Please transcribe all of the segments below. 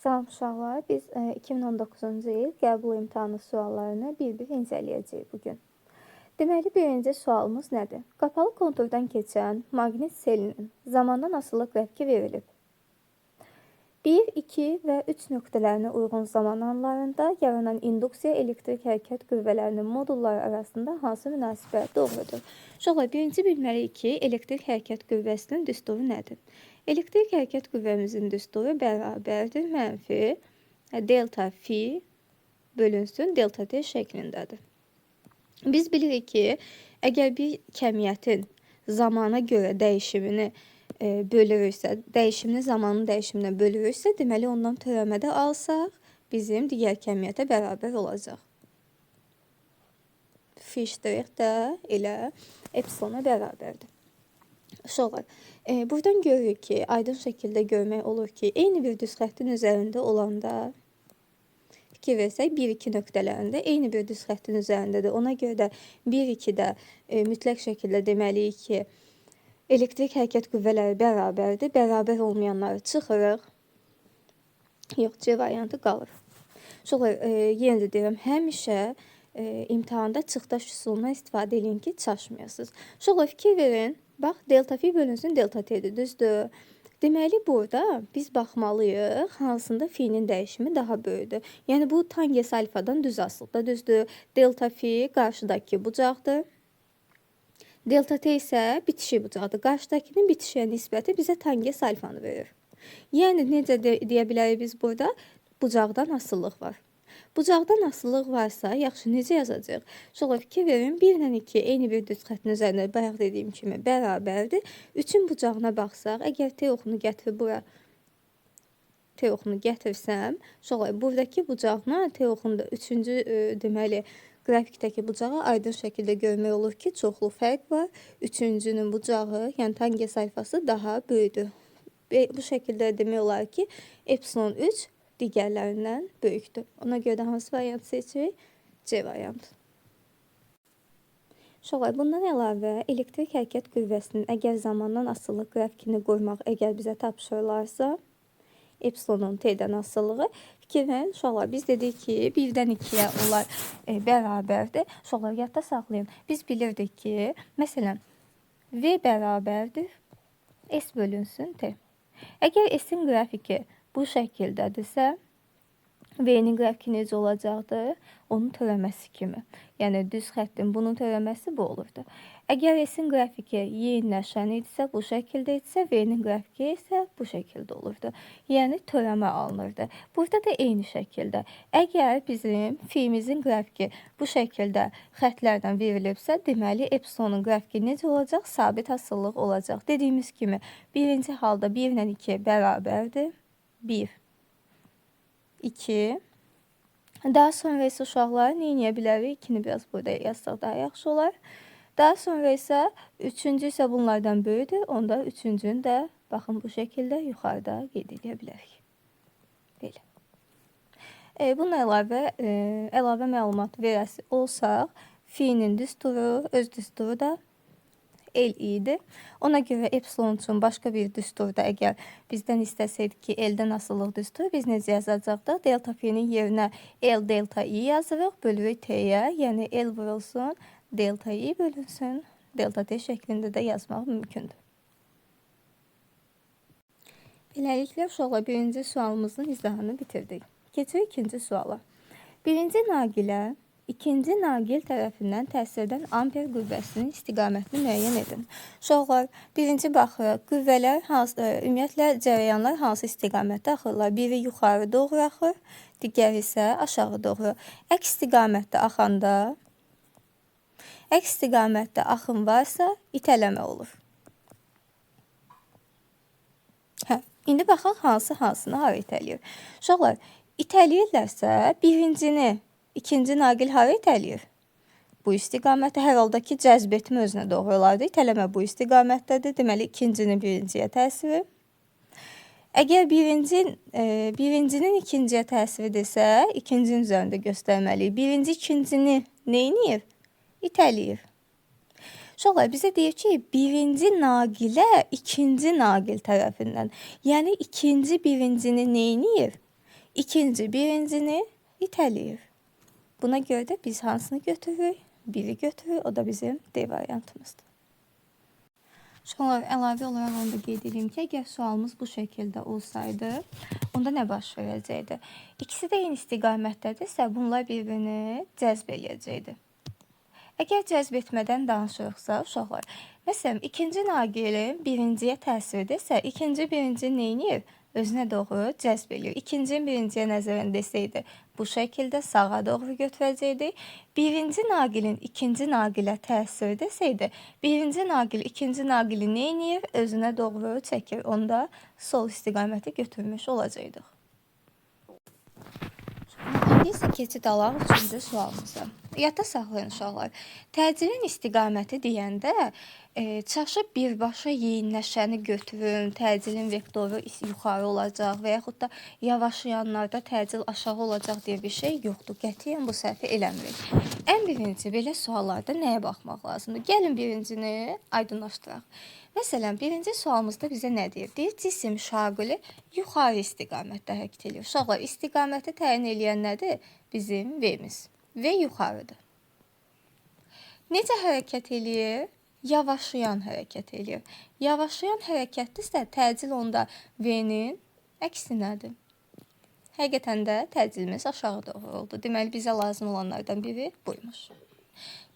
Salam uşaqlar, biz 2019-cu il qəbul imtahanı suallarını bir-bir incələyəcəyik bugün. Deməli, birinci sualımız nədir? Qapalı konturdan keçən maqnit selinin zamandan asılı qrafiki verilib. 1, 2 və 3 nöqtələrinə uyğun zaman anlarında yaranan induksiya elektrik hərəkət qüvvələrinin modulları arasında hansı münasibət doğrudur? Uşaqlar, birinci bilməliyik ki, elektrik hərəkət qüvvəsinin düsturu nədir? Elektrik hərəkət qüvvəmizin düsturu bərabərdir mənfi delta fi bölünsün delta t şəklindədir. Biz bilirik ki, əgər bir kəmiyyətin zamana görə dəyişimini bölürüksə, zamanın dəyişiminə bölürüksə, deməli ondan törəmədə alsaq, bizim digər kəmiyyətə bərabər olacaq. Fi ştrix də elə epsilona bərabərdir. Uşaqlar, buradan görürük ki, aydın şəkildə görmək olur ki, eyni bir düz xəttin üzərində olanda, fikir versək, 1-2 nöqtələrində eyni bir düz xəttin üzərindədir. Ona görə də 1-2-də mütləq şəkildə deməliyik ki, elektrik hərəkət qüvvələri bərabərdir. Bərabər olmayanları çıxırıq. Yox, C variantı qalır. Uşaqlar, yenə də deyirəm, həmişə imtahanda çıxdaş üsulundan istifadə edin ki, çaşmayasınız. Uşaqlar, fikir verin. Bax, delta fi bölünsün delta t'dir, düzdür. Deməli, burada biz baxmalıyıq, hansında fi'nin dəyişimi daha böyüdür. Yəni, bu tangens alfadan düz asılıdır, düzdür. Delta fi qarşıdakı bucaqdır. Delta t isə bitişik bucaqdır. Qarşıdakının bitişiyə nisbəti bizə tangens alfanı verir. Yəni, necə deyə bilərik biz burada? Bucaqdan asılılıq var. Bucaqdan asılılıq varsa, yaxşı, necə yazacaq? Şola fikir verin, 1 ilə 2 eyni bir düz xəttin üzərində bayaq dediyim kimi bərabərdir. 3-ün bucağına baxsaq, əgər t oxunu gətirib bura t oxunu gətirsəm, şola buradakı bucaqla t oxunda 3-cü deməli qrafikdəki bucağı aydın şəkildə görmək olur ki, çoxlu fərq var. 3-cünün bucağı, yəni tangens alfası daha böyüdür. Bu şəkildə demək olar ki, epsilon 3 digərlərindən böyükdür. Ona görə də hansı variant seçirik? C variantı. Uşaqlar, bundan əlavə elektrik hərəkət qüvvəsinin əgər zamandan asılı qrafikini qoymaq əgər bizə tapşırılarsa, epsilonun t'dən asılılığı, fikir verin, uşaqlar, biz dedik ki, 1-dən 2-yə onlar bərabərdir. Uşaqlar, yadda saxlayın. Biz bilirdik ki, məsələn, V bərabərdir, S bölünsün T. Əgər S-in qrafiki bu şəkildədirsə, V-nin qrafiki necə olacaqdır? Onun törəməsi kimi. Yəni, düz xəttin bunun törəməsi bu olurdu. Əgər S-in qrafiki yeyinləşən idisə, bu şəkildə idisə, V-nin qrafiki isə bu şəkildə olurdu. Yəni, törəmə alınırdı. Burada da eyni şəkildə. Əgər bizim fiimizin qrafiki bu şəkildə xətlərdən verilibsə, deməli, epsilonun qrafiki necə olacaq? Sabit asıllıq olacaq. Dediyimiz kimi, birinci halda 1 ilə 2 bərabərdir. 1, 2. Daha sonra isə uşaqlar nə edə bilərik? 2-ni biraz burada yazsaq daha yaxşı olar. Daha sonra isə 3-cü isə bunlardan böyüdür. Onda 3-cünü də baxın bu şəkildə yuxarıda qeyd edə bilərik. Belə. Bununla əlavə məlumat verəsi olsaq, fi'nin düsturu, öz düsturu da L idi. Ona görə epsilon üçün başqa bir düsturda əgər bizdən istəsəydik ki, L-dən asılılıq düsturu, biz necə yazacaqdıq? Delta fi'nin yerinə L delta i yazırıq, bölürük T-yə, yəni L vurulsun, delta i bölünsün, delta T şəklində də yazmaq mümkündür. Beləliklə, uşaqlar, birinci sualımızın izahını bitirdik. Keçirik ikinci suala. Birinci naqilə İkinci naqil tərəfindən təsirdən amper qüvvəsinin istiqamətini müəyyən edin. Uşaqlar, birinci baxırıq, qüvvələr, ümumiyyətlə cərəyanlar hansı istiqamətdə axırlar? Biri yuxarı doğru axır, digəri isə aşağı doğru. Əks istiqamətdə axın varsa, itələmə olur. İndi baxaq hansını hara itələyir. Uşaqlar, itələyirlərsə, birincini İkinci naqil hara itələyir? Bu istiqamətdə hər halda ki, cəzb etmə özünə doğru olardı. İtələmə bu istiqamətdədir. Deməli, ikincinin birinciyə təsiri. Əgər birincinin ikinciyə təsiridirsə, ikincinin üzərində göstərməliyik. Birinci ikincini neyniyir? İtələyir. Uşaqlar, bizə deyir ki, birinci naqilə ikinci naqil tərəfindən. Yəni, ikinci birincini neyniyir? İkinci birincini itələyir. Buna görə də biz hansını götürürük? Biri götürürük, o da bizim D variantımızdır. Sonra əlavə olaraq onu da qeyd edeyim ki, əgər sualımız bu şəkildə olsaydı, onda nə baş verəcəkdi? İkisi də eyni istiqamətdədirsə, bunlar bir-birini cəzb eləyəcəkdi. Əgər cəzb etmədən danışırıqsa, uşaqlar, məsələn, ikinci naqilin birinciyə təsiridirsə, ikinci birinci neynir? Özünə doğru cəzb edir. İkincinin birinciyə nəzərən desəydi, bu şəkildə sağa doğru götürəcəkdik. Birinci naqilin ikinci naqilə təsiri desəydi, birinci naqil ikinci naqili neynir? Özünə doğru çəkir. Onda sol istiqaməti götürmüş olacaqdıq. İndi isə keçid alaq 3-cü sualımıza. Yadda saxlayın uşaqlar. Təcilin istiqaməti deyəndə çaşıb birbaşa yeyinləşəni götürün, təcilin vektoru yuxarı olacaq və yaxud da yavaşlayanlarda təcil aşağı olacaq deyə bir şey yoxdur. Qətiyyən bu səhvi eləmirik. Ən birinci belə suallarda nəyə baxmaq lazımdır? Gəlin birincini aydınlaşdıraq. Məsələn, birinci sualımızda bizə nə deyir? Deyir, cisim şaquli yuxarı istiqamətdə hərəkət edir. Uşaqlar, istiqaməti təyin edən nədir? Bizim V-miz. V yuxarıdır. Necə hərəkət edir? Yavaşlayan hərəkət edir. Yavaşlayan hərəkətdirsə, təcil onda V-nin əksinədir. Həqiqətən də təcilimiz aşağı doğru oldu. Deməli, bizə lazım olanlardan biri buymuş.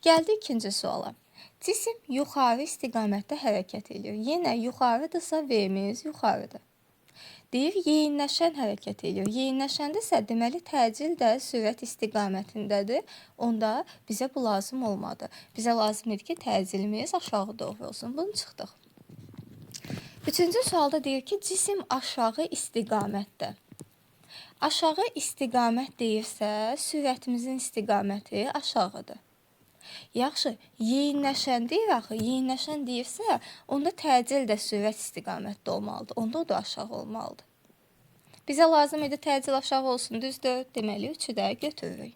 Gəldi ikinci suala. Cisim yuxarı istiqamətdə hərəkət edir. Yenə yuxarıdırsa V-miz yuxarıdır. Deyir, yeyinləşən hərəkət edir. Yeyinləşəndirsə, deməli, təcil də sürət istiqamətindədir. Onda bizə bu lazım olmadı. Bizə lazım idi ki, təcilimiz aşağı doğru olsun. Bunu çıxdıq. Üçüncü sualda deyir ki, cisim aşağı istiqamətdə. Aşağı istiqamət deyirsə, sürətimizin istiqaməti aşağıdır. Yaxşı, yeyinləşən deyir axı, yeyinləşən deyirsə, onda təcil də sürət istiqamətdə olmalıdır. Onda o da aşağı olmalıdır. Bizə lazım idi təcil aşağı olsun, düzdür? Deməli, 3-ü də götürürük.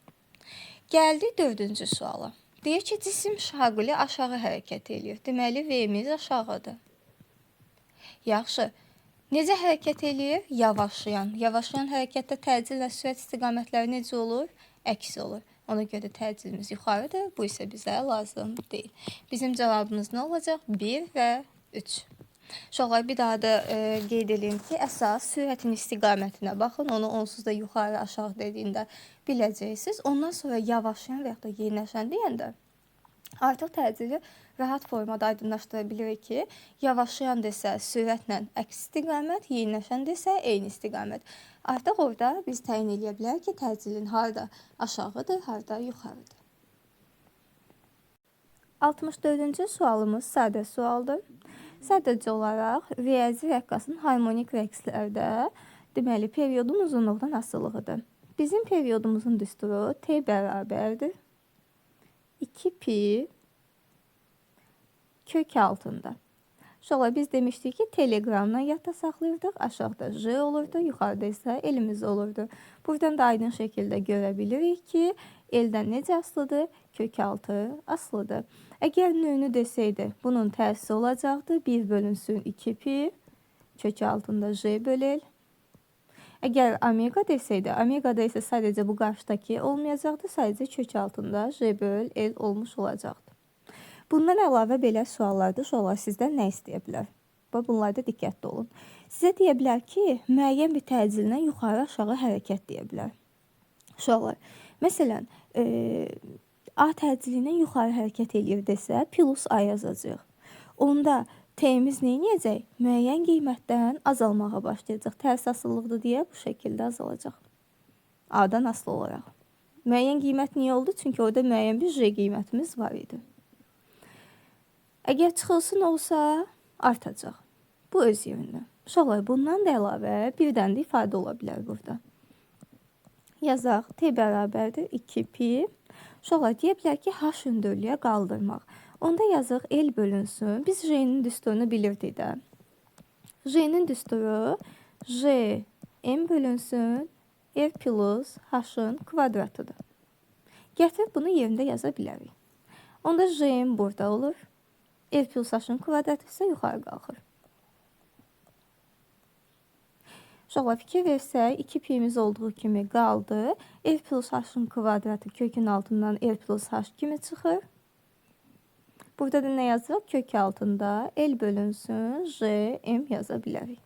Gəldi 4-cü suala. Deyir ki, cisim şaquli aşağı hərəkət edir. Deməli, V-miz aşağıdır. Yaxşı, necə hərəkət edir? Yavaşlayan. Yavaşlayan hərəkətdə təcillə sürət istiqamətləri necə olur? Əksi olur. Ona görə təcilimiz yuxarıdır. Bu isə bizə lazım deyil. Bizim cavabımız nə olacaq? 1 və 3. Uşaqlar, bir daha da qeyd edeyim ki, əsas sürətin istiqamətinə baxın. Onu onsuz da yuxarı aşağı dediyində biləcəksiniz. Ondan sonra yavaşlayan və ya da yeniləşən deyəndə artıq təcili rahat formada aydınlaşdıra bilirik ki, yavaşlayan desə sürətlə əks istiqamət, yeniləşən desə eyni istiqamət. Artıq orada biz təyin edə bilərik ki, təcilin harda aşağıdır, harda yuxarıdır. 64-cü sualımız sadə sualdır. Sadəcə olaraq riyazi rəqqasın harmonik rəqslərdə deməli periodun uzunluğundan asılılığıdır. Bizim periodumuzun düsturu T bərabərdir 2 pi kök altında. Uşaqlar, biz demişdik ki, telegramla yadda saxlayırdıq. Aşağıda J olurdu, yuxarıda isə elimiz olurdu. Buradan da aydın şəkildə görə bilirik ki, eldən necə asılıdır? Kök altı asılıdır. Əgər növünü desəydi, bunun tərsi olacaqdı. 1 bölünsün 2 pi, kök altında J bölül. Əgər omega desəydi, omegada isə sadəcə bu qarşıdakı olmayacaqdı. Sadəcə kök altında J böl L olmuş olacaqdı. Bundan əlavə belə suallarda uşaqlar sizdən nə istəyə bilər? Bunlarda diqqətli olun. Sizə deyə bilər ki, müəyyən bir təcillə yuxarı aşağı hərəkət deyə bilər. Uşaqlar, məsələn, A təcili yuxarı hərəkət edir desə, plus A yazacaq. Onda T-miz nə edəcək? Müəyyən qiymətdən azalmağa başlayacaq. Tərs asılılıqdır deyə bu şəkildə azalacaq. A-dan asılı olaraq. Müəyyən qiymət niyə oldu? Çünki orada müəyyən bir J qiymətimiz var idi. Əgər çıxılsın olsa, artacaq. Bu öz yerində. Uşaqlar, bundan da əlavə bir dənə də ifadə ola bilər burada. Yazaq, T bərabərdir 2 pi. Uşaqlar, deyə bilər ki, H hündürlüyə qaldırmaq. Onda yazıq L bölünsün. Biz J-nin düsturunu bilirdik də. J-nin düsturu J M bölünsün R plus H-ın kvadratıdır. Gətirib bunu yerində yaza bilərik. Onda J-M burada olur. R plus H-ın kvadratı isə yuxarı qalxır. Uşaqlar fikir versək, 2 pimiz olduğu kimi qaldı. L plus h-ın kvadratı kökün altından L plus h kimi çıxır. Burada da nə yazırıq? Kök altında L bölünsün J, M yaza bilərik.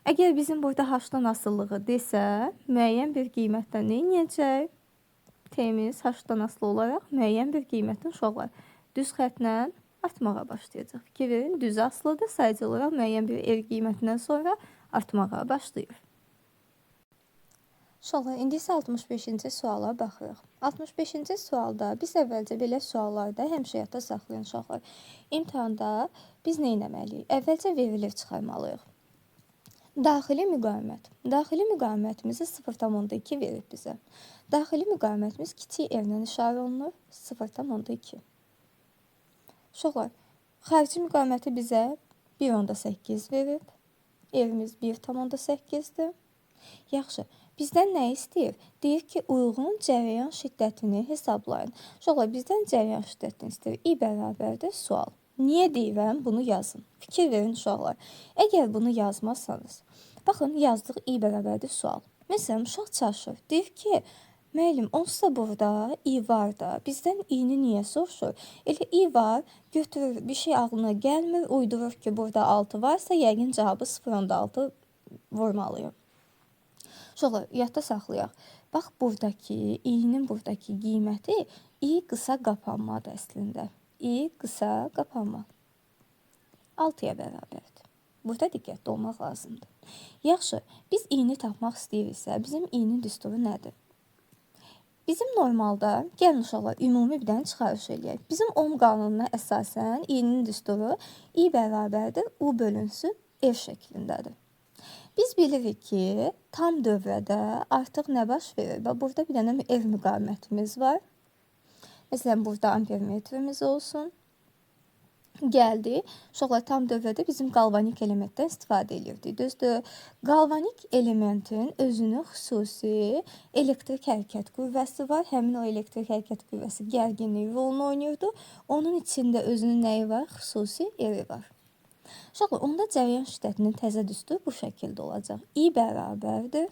Əgər bizim burada h-dan asılılığı desə, müəyyən bir qiymətdən nə edəcək? T'miz h-dan asılı olaraq müəyyən bir qiymətdən uşaqlar düz xətlə artmağa başlayacaq. Fikir verin, düz asılıdır. Sadəcə olaraq müəyyən bir L qiymətindən sonra artmağa başlayır. Uşaqlar, indi isə 65-ci suala baxırıq. 65-ci sualda biz əvvəlcə belə suallarda həmişə yadda saxlayın uşaqlar. İmtahanda biz nə etməliyik? Əvvəlcə verilir çıxarmalıyıq. Daxili müqavimət. Daxili müqavimətimizi 0,2 verir bizə. Daxili müqavimətimiz kiçik R-lə işarə olunur. 0,2. Uşaqlar, xarici müqaviməti bizə 1,8 verib. R-imiz 1,8-dir. Yaxşı, bizdən nə istəyir? Deyir ki, uyğun cərəyan şiddətini hesablayın. Uşaqlar, bizdən cərəyan şiddətini istəyir. I bərabərdir sual. Niyə deyirəm? Bunu yazın. Fikir verin uşaqlar. Əgər bunu yazmazsanız, baxın, yazdıq I bərabərdir sual. Məsələn, uşaq çaşır. Deyir ki, müəllim, onsuz da burada I var da. Bizdən I-ni niyə soruşur? Elə I var, götürür, bir şey ağlına gəlmir, uydurur ki, burada 6 varsa, yəqin cavabı 0,6 vurmalıyım. Uşaqlar, yadda saxlayaq. Bax, buradakı, i-nin buradakı qiyməti i qısa qapanmadır əslində. I qısa qapanma. 6-ya bərabərdir. Burada diqqətli olmaq lazımdır. Yaxşı, biz i-ni tapmaq istəyiriksə, bizim i-nin düsturu nədir? Bizim normalda, gəlin uşaqlar, ümumi bir dənə çıxarış eləyək. Bizim ohm qanununa əsasən i-nin düsturu i bərabərdir, u bölünsün R şəklindədir. Biz bilirik ki, tam dövrədə artıq nə baş verir? Burada bir dənə R müqavimətimiz var. Məsələn, burada ampermetrimiz olsun. Gəldi. Uşaqlar, tam dövrədə bizim qalvanik elementdən istifadə edirdik. Düzdür, qalvanik elementin özünün xüsusi elektrik hərəkət qüvvəsi var. Həmin o elektrik hərəkət qüvvəsi gərginlik rolunu oynayırdı. Onun içində özünün nəyi var? Xüsusi R-i var. Uşaqlar, onda cərəyan şiddətinin təzə düsturu bu şəkildə olacaq. I bərabərdir.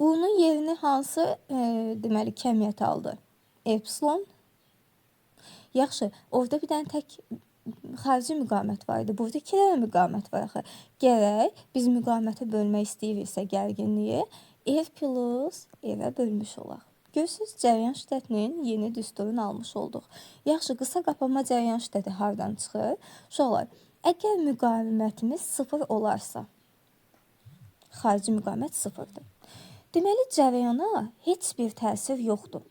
U-nun yerini hansı deməli kəmiyyət aldı? Epsilon. Yaxşı, orada bir dənə tək xarici müqavimət var idi. Burada 2 dənə müqavimət var axı. Gərək biz müqavimətə bölmək istəyiriksə gərginliyi R plus R-ə bölmüş olaq. Görürsünüz, cərəyan şiddətinin yeni düsturunu almış olduq. Yaxşı, qısa qapanma cərəyan şiddəti hardan çıxır? Uşaqlar, əgər müqavimətimiz 0 olarsa, xarici müqavimət 0-dır. Deməli, cərəyana heç bir təsir yoxdur.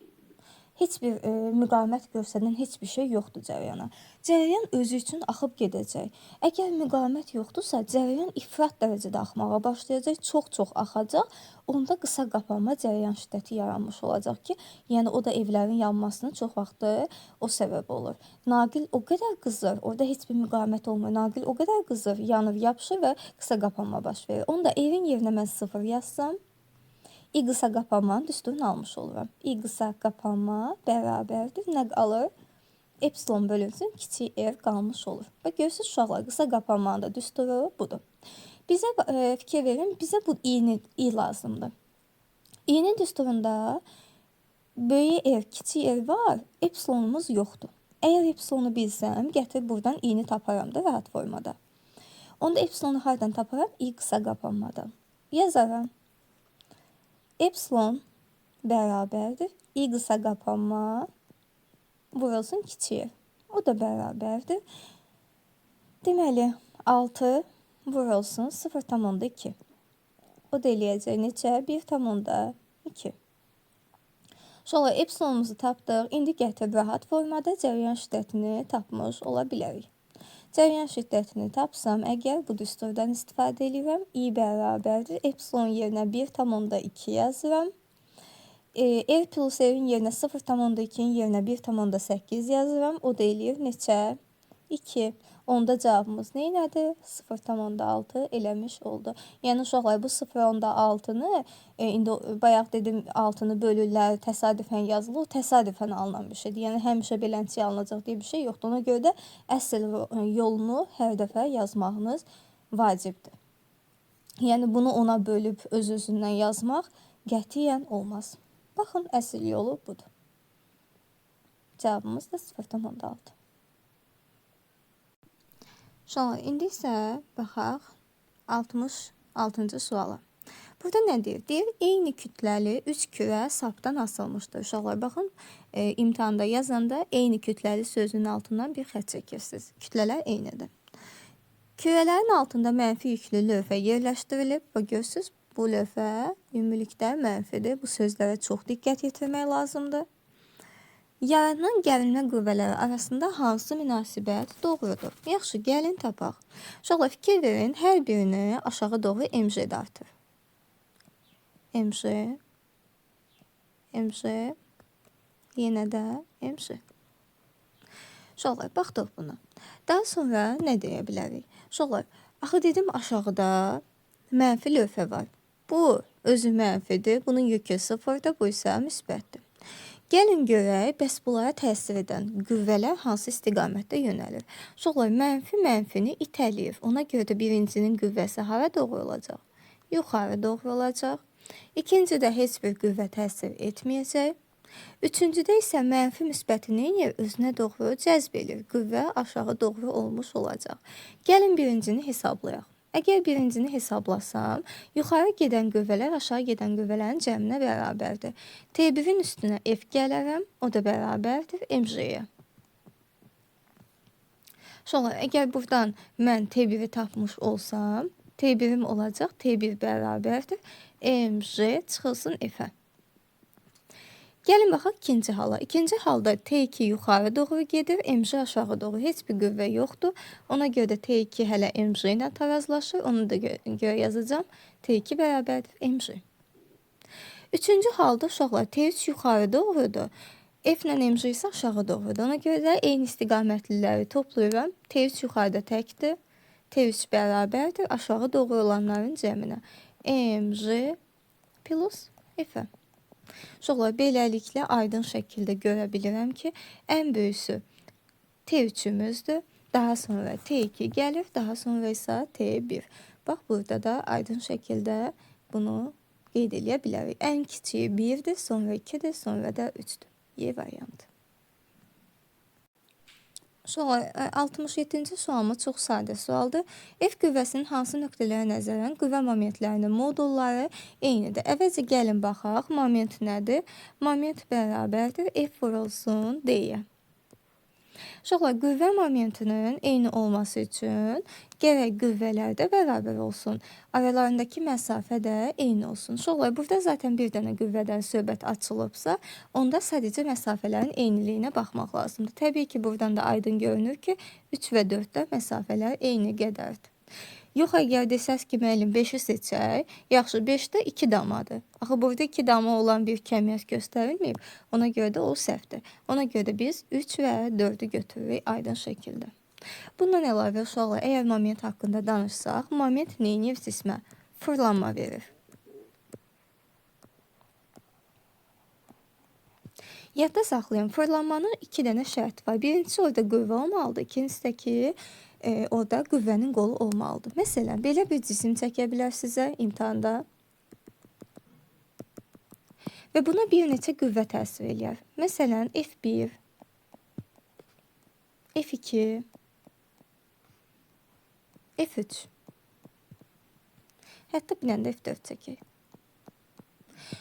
Heç bir müqavimət göstərən heç bir şey yoxdur cərəyana. Cərəyan özü üçün axıb gedəcək. Əgər müqavimət yoxdursa, cərəyan ifrat dərəcədə axmağa başlayacaq, çox-çox axacaq. Onda qısa qapanma cərəyan şiddəti yaranmış olacaq ki, yəni o da evlərin yanmasına çox vaxtı o səbəb olur. Naqil o qədər qızır, orada heç bir müqavimət olmur. Naqil o qədər qızır, yanır, yapışır və qısa qapanma baş verir. Onda evin yerinə mən 0 yazsam, I qısa qapanmanın düsturunu almış oluram. I qısa qapanma bərabərdir. Nə qalır? Epsilon bölünsün kiçik R qalmış olur. Və görürsünüz uşaqlar, qısa qapanmanın da düsturu budur. Bizə fikir verin, bizə bu I lazımdır. I-nin düsturunda böyük R, kiçik R var, epsilonumuz yoxdur. Əgər epsilonu bilsəm, gətir buradan I-ni taparam da rahat formada. Onda epsilonu hardan taparam? I qısa qapanmadan. Yazaram. Epsilon bərabərdir. I qısa qapanma vurulsun kiçiyə. O da bərabərdir. Deməli, 6 vurulsun 0,2. O da eləyəcək neçə? 1,2. Sonra epsilonumuzu tapdıq. İndi gətir rahat formada cərəyan şiddətini tapmış ola bilərik. Cərəyan şiddətini tapsam, əgər bu düsturdan istifadə edirəm, I bərabərdir. Epsilon yerinə 1,2 yazıram. R plus R-in yerinə 0,2-nin yerinə 1,8 yazıram. O da eləyir neçə? 2. Onda cavabımız neynədir? 0,6 eləmiş oldu. Yəni uşaqlar, bu 0,6-nı indi bayaq dedim 6-nı bölürlər, təsadüfən yazılır. Təsadüfən alınan bir şeydir. Yəni həmişə beləncə alınacaq deyə bir şey yoxdur. Ona görə də əsl yolunu hər dəfə yazmağınız vacibdir. Yəni bunu ona bölüb öz-özündən yazmaq qətiyyən olmaz. Baxın, əsl yolu budur. Cavabımız da 0,6. Sonra indi isə baxaq 66-cı suala. Burada nə deyir? Deyir, eyni kütləli 3 kürə sapdan asılmışdır. Uşaqlar, baxın, imtahanda yazanda eyni kütləli sözünün altından bir xət çəkirsiniz. Kütlələr eynidir. Kürələrin altında mənfi yüklü lövhə yerləşdirilib. Bax, görürsünüz, bu lövhə ümumilikdə mənfidir. Bu sözlərə çox diqqət yetirmək lazımdır. Yaranan gəlinmə qüvvələri arasında hansı münasibət doğrudur? Yaxşı, gəlin tapaq. Uşaqlar, fikir verin, hər birini aşağı doğru MJ dartır. MJ, yenə də MJ. Uşaqlar, baxdıq buna. Daha sonra nə deyə bilərik? Uşaqlar, axı dedim aşağıda mənfi lövhə var. Bu özü mənfidir, bunun yükü 0-dır, bu isə müsbətdir. Gəlin görək, bəs bunlara təsir edən qüvvələr hansı istiqamətdə yönəlir? Uşaqlar, mənfini itələyir. Ona görə də birincinin qüvvəsi hara doğru olacaq? Yuxarı doğru olacaq. İkincidə heç bir qüvvə təsir etməyəcək. Üçüncüdə isə mənfi müsbəti neyir? Özünə doğru cəzb edir. Qüvvə aşağı doğru olmuş olacaq. Gəlin birincini hesablayaq. Əgər birincini hesablasam, yuxarı gedən qüvvələr aşağı gedən qüvvələrin cəminə bərabərdir. T1-in üstünə F gələrəm, o da bərabərdir MJ-yə. Sonra, əgər buradan mən T1-i tapmış olsam, T1-im olacaq, T1 bərabərdir, MJ çıxılsın F-ə. Gəlin baxaq ikinci hala. İkinci halda T2 yuxarı doğru gedir, MJ aşağı doğru. Heç bir qüvvə yoxdur. Ona görə də T2 hələ MJ ilə tarazlaşır. Onu da görə yazacağım. T2 bərabərdir MJ. Üçüncü halda uşaqlar T3 yuxarı doğrudur. F ilə MJ isə aşağı doğrudur. Ona görə də eyni istiqamətliləri toplayıram. T3 yuxarıda təkdir. T3 bərabərdir aşağı doğru olanların cəminə. MJ plus F. Uşaqlar, beləliklə aydın şəkildə görə bilirəm ki, ən böyüsü T3-ümüzdür. Daha sonra T2 gəlir, daha sonra isə T1. Bax, burada da aydın şəkildə bunu qeyd edə bilərik. Ən kiçiyi 1-dir, sonra 2-dir, sonra da 3-dür. Y variantı. Sonra 67-ci sualımız çox sadə sualdır. F qüvvəsinin hansı nöqtələrə nəzərən qüvvə momentlərinin modulları eynidir. Əvvəlcə gəlin baxaq, moment nədir? Moment bərabərdir F vurulsun D-yə. Uşaqlar, qüvvə momentinin eyni olması üçün gərək qüvvələr də bərabər olsun. Aralarındakı məsafə də eyni olsun. Uşaqlar, burada zaten bir dənə qüvvədən söhbət açılıbsa, onda sadəcə məsafələrin eyniliyinə baxmaq lazımdır. Təbii ki, buradan da aydın görünür ki, 3 və 4-də məsafələr eyni qədərdir. Yox, əgər desəz ki, müəllim 5-i seçək, yaxşı, 5-də 2 damadır. Axı, burada 2 dama olan bir kəmiyyət göstərilməyib, ona görə də o səhvdir. Ona görə də biz 3 və 4-ü götürürük aydın şəkildə. Bundan əlavə, uşaqlar, əgər moment haqqında danışsaq, moment neyinir cismə? Fırlanma verir. Yadda saxlayın, fırlanmanın 2 dənə şərti var. Birincisi, orada qüvvə olmalıdır. İkincisi də ki, orada qüvvənin qolu olmalıdır. Məsələn, belə bir cisim çəkə bilər sizə imtahanda və buna bir neçə qüvvə təsir eləyər. Məsələn, F1, F2, F3, hətta bir dənə də F4 çəkək.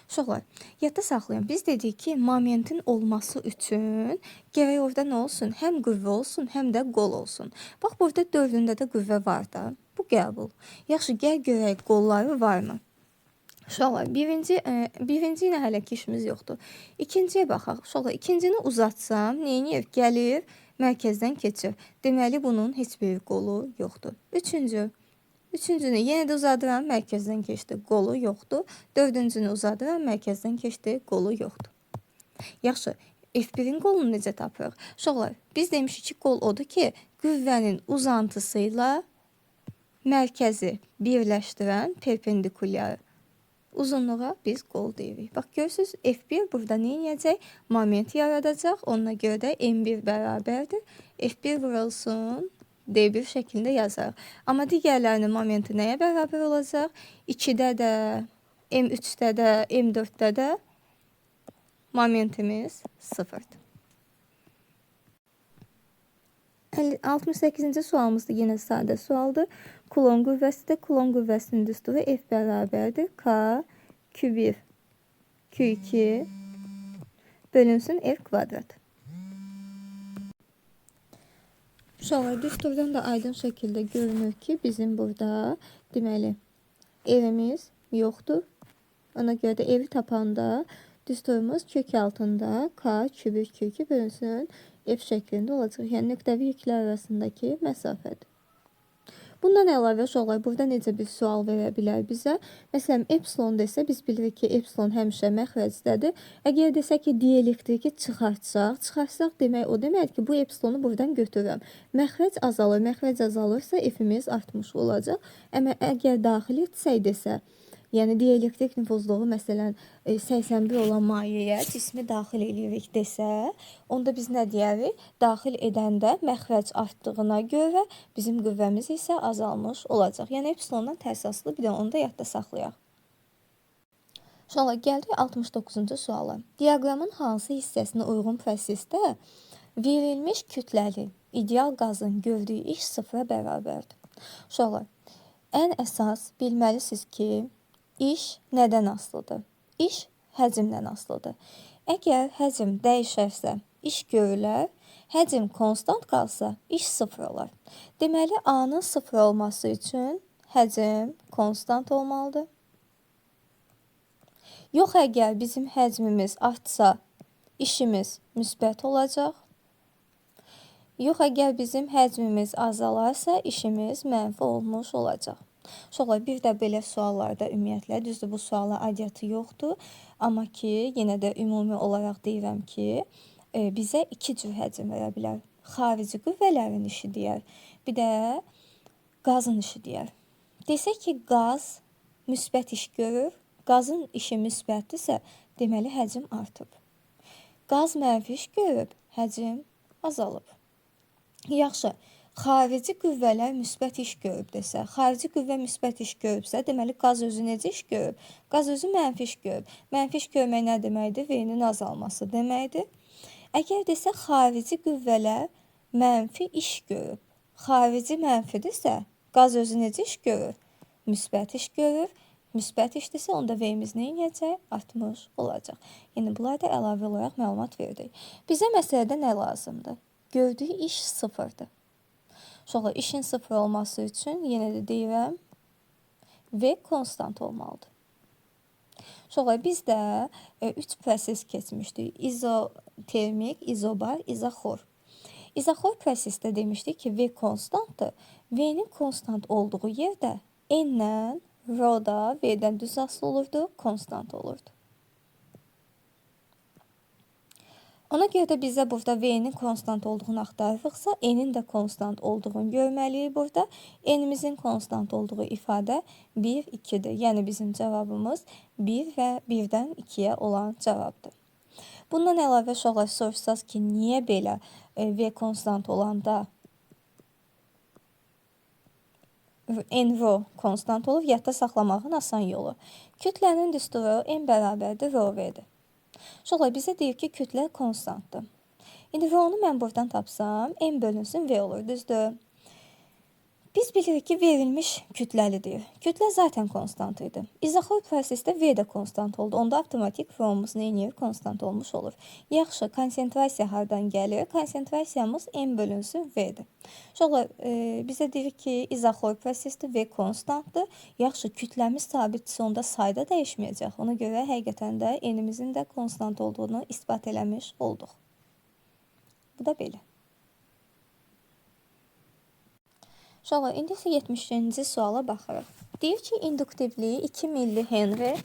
Uşaqlar, yadda saxlayın. Biz dedik ki, momentin olması üçün gərək orada nə olsun? Həm qüvvə olsun, həm də qol olsun. Bax, burada 4-ündə də qüvvə var da. Bu qəbul. Yaxşı, gəl görək qolları varmı? Uşaqlar, birinci ilə hələ ki işimiz yoxdur. İkinciyə baxaq. Uşaqlar, ikincini uzatsam, neyinir? Gəlir, mərkəzdən keçir. Deməli, bunun heç bir qolu yoxdur. Üçüncünü yenə də uzadıram, mərkəzdən keçdi, qolu yoxdur. Dördüncünü uzadıram, mərkəzdən keçdi, qolu yoxdur. Yaxşı, F1-in qolunu necə tapırıq? Uşaqlar, biz demişik ki, qol odur ki, qüvvənin uzantısıyla mərkəzi birləşdirən perpendikulyar uzunluğa biz qol deyirik. Bax, görürsünüz, F1 burada nə edəcək? Moment yaradacaq, ona görə də M1 bərabərdir. F1 vurulsun D1 şəklində yazarıq. Amma digərlərinin momenti nəyə bərabər olacaq? 2-də də, M3-də də, M4-də də momentimiz 0-dır. 68-ci sualımız da yenə sadə sualdır. Kulon qüvvəsidir. Kulon qüvvəsinin düsturu F bərabərdir. K Q1 Q2 bölünsün F kvadrat. Sonra düsturdan da aydın şəkildə görünür ki, bizim burada deməli evimiz yoxdur. Ona görə də evi tapanda düsturumuz kök altında K Q1 Q2 bölünsün F şəklində olacaq. Yəni nöqtəvi yüklər arasındakı məsafədir. Bundan əlavə uşaqlar burada necə bir sual verə bilər bizə? Məsələn, epsilon desə biz bilirik ki, epsilon həmişə məxrəcdədir. Əgər desə ki, dielektriki çıxartsaq demək o deməkdir ki, bu epsilonu buradan götürürəm. Məxrəc azalır. Məxrəc azalırsa F-imiz artmış olacaq. Amma əgər daxil etsək desə, yəni dielektrik nüfuzluğu məsələn 81 olan mayeyə cismi daxil edirik desə, onda biz nə deyərik? Daxil edəndə məxrəc artdığına görə bizim qüvvəmiz isə azalmış olacaq. Yəni epsilondan tərs asılı, bir də onu da yadda saxlayaq. Sonra gəldik 69-cu suala. Diaqramın hansı hissəsinə uyğun prosesdə verilmiş kütləli ideal qazın gördüyü iş 0-a bərabərdir? Sonra ən əsas bilməlisiniz ki, İş nədən asılıdır? İş həcmdən asılıdır. Əgər həcm dəyişərsə, iş görülər. Həcm konstant qalsa, iş 0 olar. Deməli, A-nın 0 olması üçün həcm konstant olmalıdır. Yox, əgər bizim həcmimiz artsa, işimiz müsbət olacaq. Yox, əgər bizim həcmimiz azalarsa, işimiz mənfi olmuş olacaq. Sonra bir də belə suallarda ümumiyyətlə, düzdür bu suala aidiyyatı yoxdur. Amma ki, yenə də ümumi olaraq deyirəm ki, bizə iki cür həcm verə bilər. Xarici qüvvələrin işi deyər, bir də qazın işi deyər. Desək ki, qaz müsbət iş görür, qazın işi müsbətdirsə, deməli həcm artıb. Qaz mənfi iş görüb, həcm azalıb. Yaxşı. Xarici qüvvələr müsbət iş görüb desə, xarici qüvvə müsbət iş görübsə, deməli qaz özü necə iş görüb? Qaz özü mənfi iş görüb. Mənfi iş görmək nə deməkdir? V-nin azalması deməkdir. Əgər desə xarici qüvvələr mənfi iş görüb, xarici mənfidirsə, qaz özü necə iş görür? Müsbət iş görür. Müsbət işdirsə, onda V-miz nə edəcək? Artmış olacaq. Yəni, bunlar da əlavə olaraq məlumat verdik. Bizə məsələdə nə lazımdır? Gördüyü iş 0-dır. Sonra işin 0 olması üçün yenə də deyirəm V konstant olmalıdır. Sonra biz də 3 proses keçmişdik. İzotermik, izobar, izoxor. İzoxor prosesdə demişdik ki, V konstantdır. V-nin konstant olduğu yerdə N-lə Rho da V-dən düz asılı olurdu, konstant olurdu. Ona görə də bizə burada V-nin konstant olduğunu axtarırıqsa, N-in də konstant olduğunu görməliyik burada. N-imizin konstant olduğu ifadə 1, 2-dir. Yəni bizim cavabımız 1 və 1-dən 2-yə olan cavabdır. Bundan əlavə uşaqlar soruşsaz ki, niyə belə V konstant olanda N-Rho konstant olur, yadda saxlamağın asan yolu. Kütlənin düsturu N bərabərdir Rho V-dir. Sonra bizə deyir ki, kütlə konstantdır. İndi V-onu mən buradan tapsam, N bölünsün V olur, düzdür. Biz bilirik ki, verilmiş kütləlidir. Kütlə zaten konstant idi. İzoxor prosesdə V də konstant oldu. Onda avtomatik V-umuz nə konstant olmuş olur. Yaxşı, konsentrasiya hardan gəlir? Konsentrasiyamız N bölünsün V-dir. Sonra bizə deyir ki, izoxor prosesdə V konstantdır. Yaxşı, kütləmiz sabitdirsə, onda sayda dəyişməyəcək. Ona görə həqiqətən də N-imizin də konstant olduğunu isbat eləmiş olduq. Bu da belə. Sonra indi isə 70-ci suala baxırıq. Deyir ki, induktivliyi 2 mH,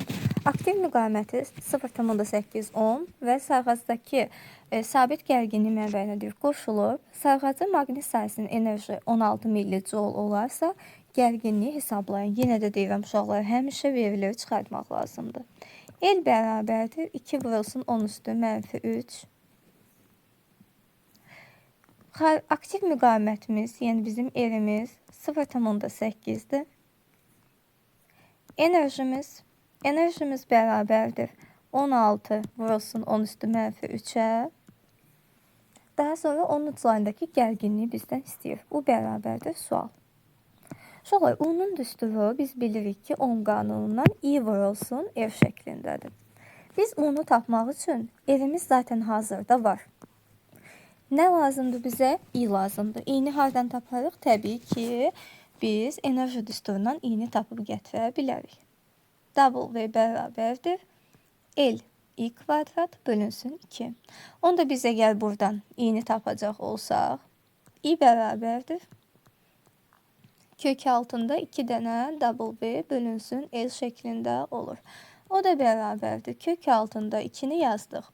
aktiv müqaviməti 0,8 ohm və sarğazdakı sabit gərginlik mənbəyinə deyir qoşulub. Sarğacın maqnit sahəsinin enerji 16 mJ olarsa, gərginliyi hesablayın. Yenə də deyirəm, uşaqlar həmişə veriləri çıxartmaq lazımdır. L bərabərdir 2 vurulsun 10 üstü -3. Aktiv müqavimətimiz, yəni bizim erimiz 0,8-dir. Enerjimiz bərabərdir 16 vurulsun 10 üstü mənfi 3-ə. Daha sonra onun uclarındakı gərginliyi bizdən istəyir. Bu bərabərdir sual. Sonra U'nun düsturu biz bilirik ki, Ohm qanunundan I vurulsun R şəklindədir. Biz U'nu tapmaq üçün R'imiz zaten hazırda var. Nə lazımdır bizə? I lazımdır. İ'ni hardan taparıq? Təbii ki, biz enerji düsturundan i'ni tapıb gətirə bilərik. W bərabərdir L i kvadrat bölünsün 2. Onda biz əgər buradan i'ni tapacaq olsaq, i bərabərdir kök altında 2 dənə W bölünsün L şəklində olur. O da bərabərdir kök altında 2'ni yazdıq.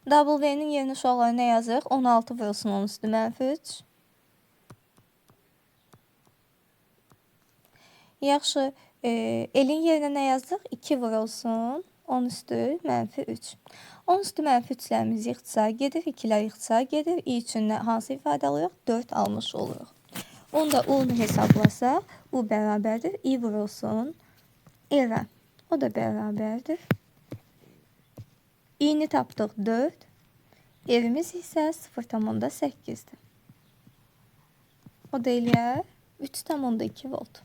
W'nin yerinə uşaqlar nə yazırıq? 16 vurulsun 10 üstü mənfi 3. Yaxşı, L'in yerinə nə yazdıq? 2 vurulsun 10 üstü mənfi 3. 10 üstü mənfi 3'lərimiz yıxsa gedir, 2'lər yıxsa gedir. I üçün hansı ifadə alırıq? 4 almış oluruq. Onda U'nu hesablasaq, U bərabərdir I vurulsun R'ə. O da bərabərdir. İ'ni tapdıq 4. R'imiz isə 0,8'dir. O da eləyər 3,2 volt.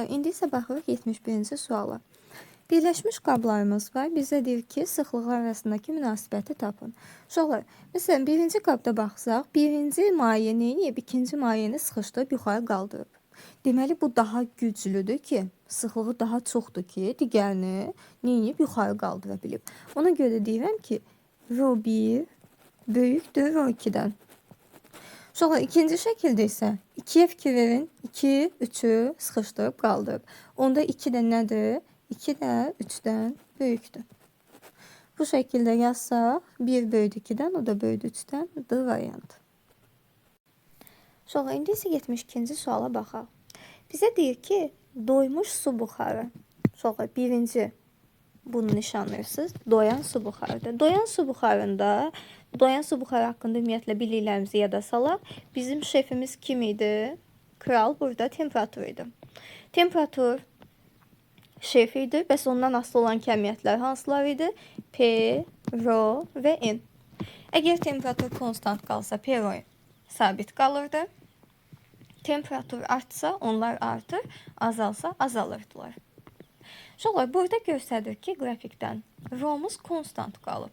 İndi isə baxırıq 71-ci suala. Birləşmiş qablarımız var. Bizə deyir ki, sıxlıqlar arasındakı münasibəti tapın. Uşaqlar, məsələn, birinci qabda baxsaq, birinci maye neyini, ikinci mayeni sıxışdırıb yuxarı qaldırıb. Deməli, bu daha güclüdür ki, sıxlığı daha çoxdur ki, digərini neyini yuxarı qaldıra bilib. Ona görə deyirəm ki, Rho1 böyükdür Rho2-dən. Sonra ikinci şəkildə isə 2'ye fikir verin. 2, 3'ü sıxışdırıb qaldırıb. Onda 2 də nədir? 2 də 3'dən böyükdür. Bu şəkildə yazsaq, 1 böyüdür 2'dən, o da böyüdür 3'dən, D variantı. Sonra indi isə 72-ci suala baxaq. Bizə deyir ki, doymuş su buxarı. Sonra birinci bunu nişanlayırsınız. Doyan su buxarıdır. Doyan su buxarı haqqında ümumiyyətlə biliklərimizi yada salaq. Bizim şefimiz kim idi? Kral burada temperatur idi. Temperatur şef idi. Bəs ondan asılı olan kəmiyyətlər hansılar idi? P, Rho və N. Əgər temperatur konstant qalsa, P, Rho sabit qalırdı. Temperatur artsa, onlar artır, azalsa, azalırdılar. Uşaqlar, burada göstərir ki, qrafikdən Rho'muz konstant qalıb.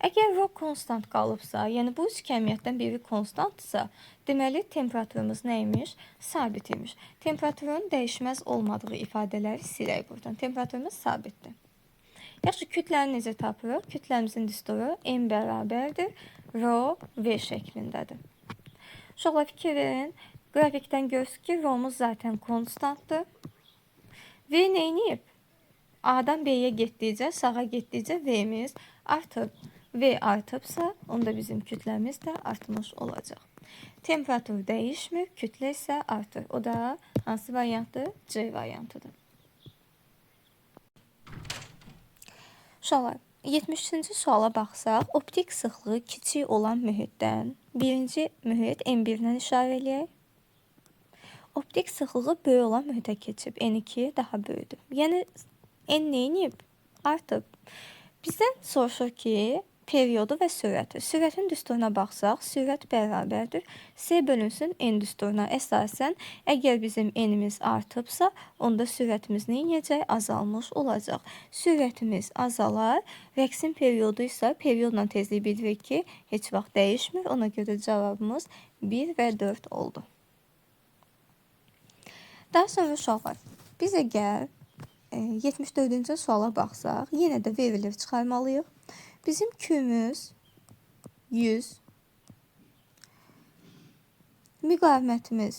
Əgər Rho konstant qalıbsa, yəni bu üç kəmiyyətdən biri konstantsa, deməli temperaturumuz nəymiş? Sabit imiş. Temperaturun dəyişməz olmadığı ifadələri silək buradan. Temperaturumuz sabitdir. Yaxşı, kütləni necə tapırıq? Kütləmizin düsturu M bərabərdir Rho V şəklindədir. Uşaqlar, fikir verin. Qrafikdən görürsünüz ki, Rho'muz zaten konstantdır. V neyniyib? A'dan B'ye getdikcə, sağa getdikcə V'miz artıb. V artıbsa, onda bizim kütləmiz də artmış olacaq. Temperatur dəyişmir, kütlə isə artır. O da hansı variantdır? C variantıdır. Uşaqlar, 73-cü suala baxsaq, optik sıxlığı kiçik olan mühitdən birinci mühit M1-dən işarə eləyək. Optik sıxlığı böyük olan mühitə keçib. N2 daha böyüdür. Yəni, N neyinib? Artıb. Bizdən soruşur ki, periodu və sürəti. Sürətin düsturuna baxsaq, sürət bərabərdir. C bölünsün N düsturuna əsasən, əgər bizim N'imiz artıbsa, onda sürətimiz neyəcək? Azalmış olacaq. Sürətimiz azalar, rəqsin periodu isə periodla tezliyi bilirik ki, heç vaxt dəyişmir. Ona görə cavabımız 1 və 4 oldu. Daha sonra uşaqlar, biz əgər 74-cü suala baxsaq, yenə də verilir çıxarmalıyıq. Bizim Q'müz 100, müqavimətimiz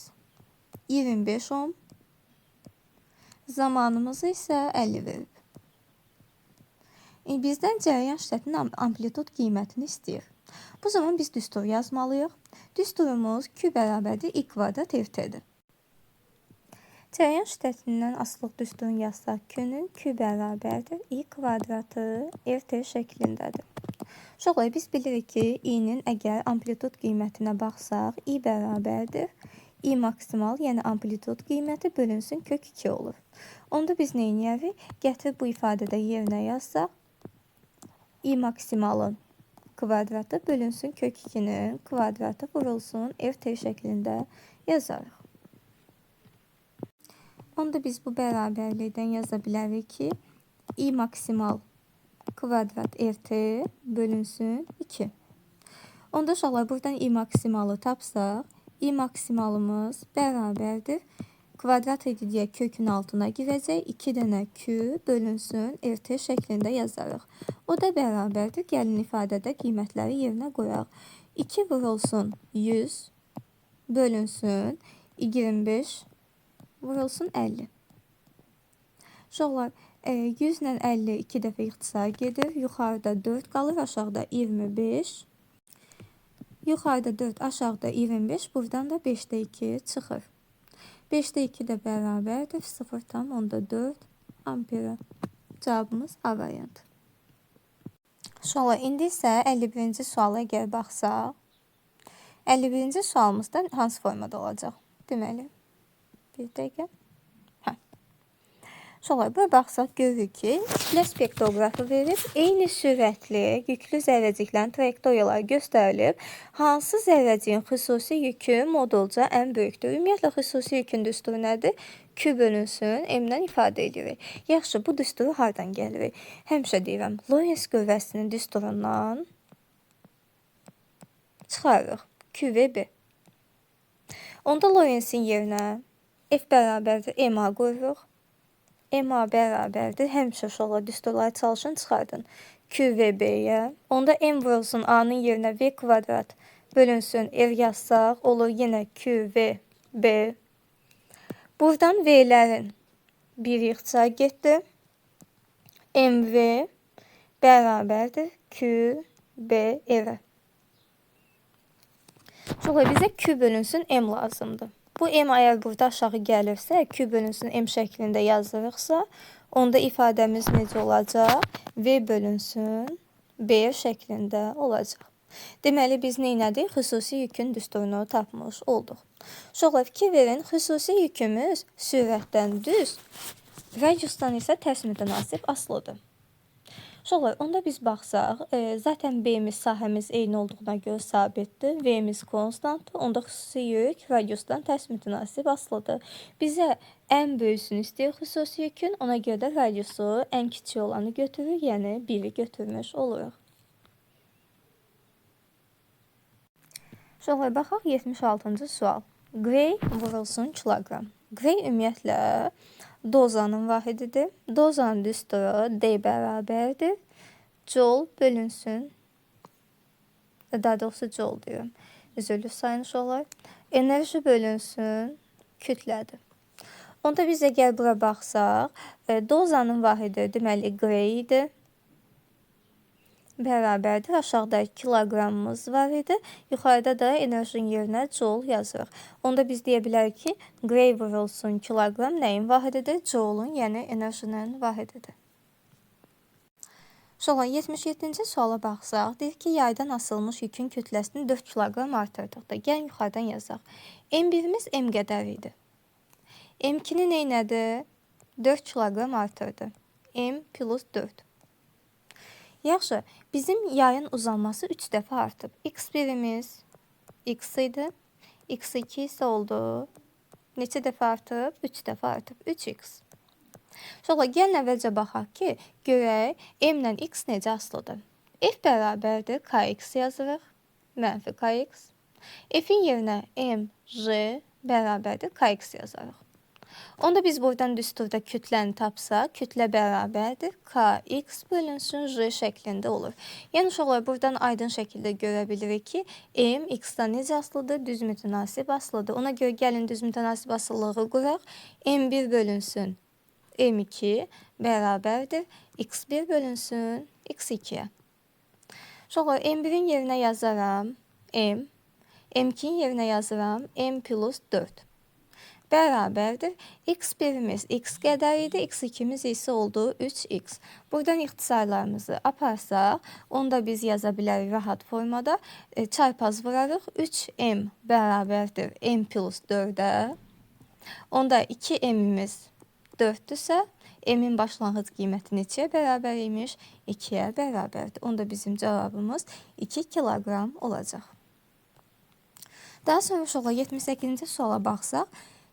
25 ohm, zamanımız isə 50 verib. Bizdən cərəyan şiddətinin amplitud qiymətini istəyir. Bu zaman biz düstur yazmalıyıq. Düsturumuz Q bərabərdir I kvadrat RT'dir. Cərəyan şiddətindən asılıq düsturun yazsaq Q-nün Q bərabərdir I kvadratı RT şəklindədir. Uşaqlar, biz bilirik ki, I-nin əgər amplitud qiymətinə baxsaq, I bərabərdir. I maksimal, yəni amplitud qiyməti bölünsün kök 2 olur. Onda biz nə edərik? Gətirib bu ifadədə yerinə yazsaq, I maksimalın kvadratı bölünsün kök 2-nin kvadratı vurulsun RT şəklində yazarıq. Onda biz bu bərabərlikdən yaza bilərik ki, I maksimal kvadrat RT bölünsün 2. Onda uşaqlar, buradan I maksimalı tapsaq, I maksimalımız bərabərdir. Kvadrat idi deyə kökün altına girəcək. 2 dənə Q bölünsün RT şəklində yazarıq. O da bərabərdir. Gəlin ifadədə qiymətləri yerinə qoyaq. 2 vurulsun 100 bölünsün 25 vurulsun 50. Uşaqlar, 100 ilə 50 2 dəfə ixtisar gedir. Yuxarıda 4 qalır, aşağıda 25. Yuxarıda 4, aşağıda 25. Buradan da 5-də 2 çıxır. 5-də 2 də bərabərdir. 0,4 ampere. Cavabımız A variantı. Uşaqlar, indi isə 51-ci suala əgər baxsaq, 51-ci sualımızda hansı formada olacaq? Deməli, bir dəqiqə. Sonra bura baxsaq görürük ki, kütlə spektroqrafı verib, eyni sürətli yüklü zərrəciklərin trayektoriyaları göstərilib, hansı zərrəciyin xüsusi yükü modulca ən böyükdür? Ümumiyyətlə, xüsusi yükün düsturu nədir? Q bölünsün M-dən ifadə edirik. Yaxşı, bu düsturu hardan gəlirik? Həmişə deyirəm, Lorentz qüvvəsinin düsturundan çıxarırıq. Q və B. Onda Lorentzin yerinə F bərabərdir MA qoyuruq. MA bərabərdir. Həmişə uşaqlar düsturları çalışın, çıxardın. Q və B-yə. Onda M vurulsun A-nın yerinə V kvadrat bölünsün R yazsaq, olur yenə Q və B. Buradan V-lərin bir ixtisar getdi. MV bərabərdir Q, B, R. Uşaqlar, bizə Q bölünsün M lazımdır. Bu M əgər burada aşağı gəlirsə, Q bölünsün M şəklində yazırıqsa, onda ifadəmiz necə olacaq? V bölünsün B şəklində olacaq. Deməli, biz nə etdik? Xüsusi yükün düsturunu tapmış olduq. Uşaqlar, fikir verin, xüsusi yükümüz sürətdən düz, radiusdan isə tərs mütənasib asılıdır. Uşaqlar, onda biz baxsaq, zaten B-miz sahəmiz eyni olduğuna görə sabitdir, V-miz konstantdır, onda xüsusi yük radiusdan tərs mütənasib asılıdır. Bizə ən böyüsünü istəyir xüsusi yükün, ona görə də radiusu ən kiçik olanı götürür, yəni 1-i götürmüş oluruq. Uşaqlar, baxaq 76-cı sual. Gray vurulsun kilogram. Gray ümumiyyətlə dozanın vahididir. Dozanın düsturu D bərabərdir. Joule bölünsün. Daha doğrusu joule deyirəm. Üzülü sayın uşaqlar. Enerji bölünsün kütlədir. Onda biz əgər bura baxsaq, dozanın vahidi deməli Gray idi. Bərabərdir. Aşağıda kiloqramımız var idi. Yuxarıda da enerjinin yerinə joule yazırıq. Onda biz deyə bilərik ki, Gray vurulsun kiloqram nəyin vahididir? Joule'un, yəni enerjinin vahididir. Sonra 77-ci suala baxsaq, deyir ki, yaydan asılmış yükün kütləsini 4 kiloqram artırdıqda. Gəlin yuxarıdan yazaq. M1-imiz M qədər idi. M2-ni neynədir? 4 kiloqram artırdı. M plus 4. Yaxşı, bizim yayın uzanması 3 dəfə artıb. X1-imiz X idi. X2 isə oldu. Neçə dəfə artıb? 3 dəfə artıb. 3X. Sonra gəlin əvvəlcə baxaq ki, görək M ilə X necə asılıdır. F bərabərdir KX yazırıq. Mənfi KX. F-in yerinə M, J bərabərdir KX yazarıq. Onda biz buradan düsturda kütləni tapsaq, kütlə bərabərdir KX bölünsün J şəklində olur. Yəni uşaqlar, buradan aydın şəkildə görə bilirik ki, M X-dan necə asılıdır? Düz mütənasib asılıdır. Ona görə gəlin düz mütənasib asılılığı quraq. M1 bölünsün M2 bərabərdir X1 bölünsün X2-yə. Uşaqlar, M1-in yerinə yazaram M. M2-in yerinə yazıram M plus 4. bərabərdir. X1'imiz x qədər idi, x2'miz isə oldu 3x. Buradan ixtisarlarımızı aparsaq, onda biz yaza bilərik rahat formada. Çarpaz vurarıq. 3m bərabərdir m plus 4'ə. Onda 2m'imiz 4'dürsə, m'in başlanğıc qiyməti neçəyə bərabər imiş? 2'yə bərabərdir. Onda bizim cavabımız 2 kiloqram olacaq. Daha sonra uşaqlar 78-ci suala baxsaq,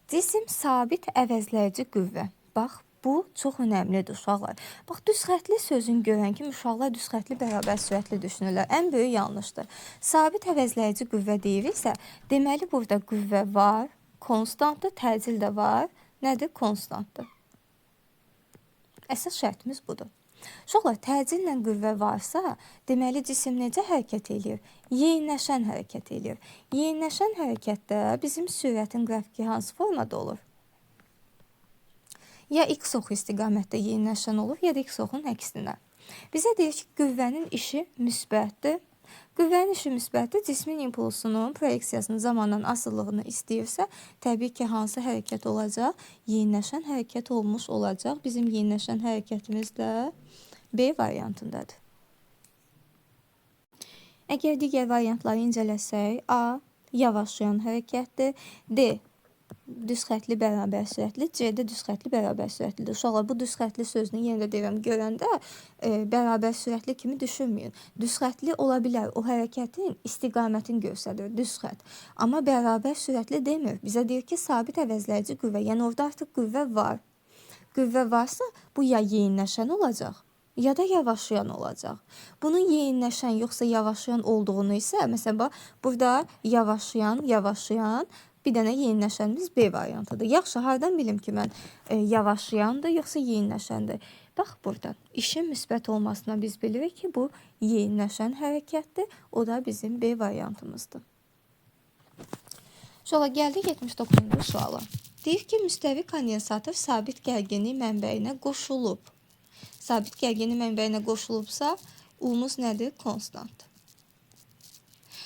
cisim sabit əvəzləyici qüvvə. Bax, bu çox önəmlidir uşaqlar. Bax, düz xətli sözünü görən kimi uşaqlar düz xətli bərabər sürətli düşünürlər. Ən böyük yanlışdır. Sabit əvəzləyici qüvvə deyiriksə, deməli burada qüvvə var, konstantdır, təcil də var. Nədir? Konstantdır. Əsas şərtimiz budur. Uşaqlar, təcillə qüvvə varsa, deməli cisim necə hərəkət edir? Yeyinləşən hərəkət edir. Yeyinləşən hərəkətdə bizim sürətin qrafiki hansı formada olur? Ya x oxu istiqamətdə yeyinləşən olur, ya da x oxunun əksinə. Bizə deyir ki, qüvvənin işi müsbətdir. Qüvvənin işi müsbətdir. Cismin impulsunun proyeksiyasının zamandan asıllığını istəyirsə, təbii ki, hansı hərəkət olacaq? Yeyinləşən hərəkət olmuş olacaq. Bizim yeyinləşən hərəkətimiz də B variantındadır. Əgər digər variantları incələsək, A yavaşlayan hərəkətdir, D düz xətli bərabər sürətli, C də düz xətli bərabər sürətlidir. Uşaqlar, bu düz xətli sözünü yenə də deyirəm, görəndə bərabər sürətli kimi düşünməyin. Düz xətli ola bilər, o hərəkətin istiqamətini göstərir, düz xət. Amma bərabər sürətli demir. Bizə deyir ki, sabit əvəzləyici qüvvə, yəni orada artıq qüvvə var. Qüvvə varsa, bu ya yeyinləşən olacaq, ya da yavaşlayan olacaq. Bunun yeyinləşən yoxsa yavaşlayan olduğunu isə, məsələn, burada yavaşlayan, bir dənə yeyinləşənimiz B variantıdır. Yaxşı, hardan bilim ki, mən yavaşlayandır, yoxsa yeyinləşəndir? Bax, buradan. İşin müsbət olmasına biz bilirik ki, bu yeyinləşən hərəkətdir. O da bizim B variantımızdır. Sonra gəldik 79-cu suala. Deyir ki, müstəvi kondensator sabit gərginlik mənbəyinə qoşulub. Sabit gərginlik mənbəyinə qoşulubsa, U-muz nədir? Konstantdır.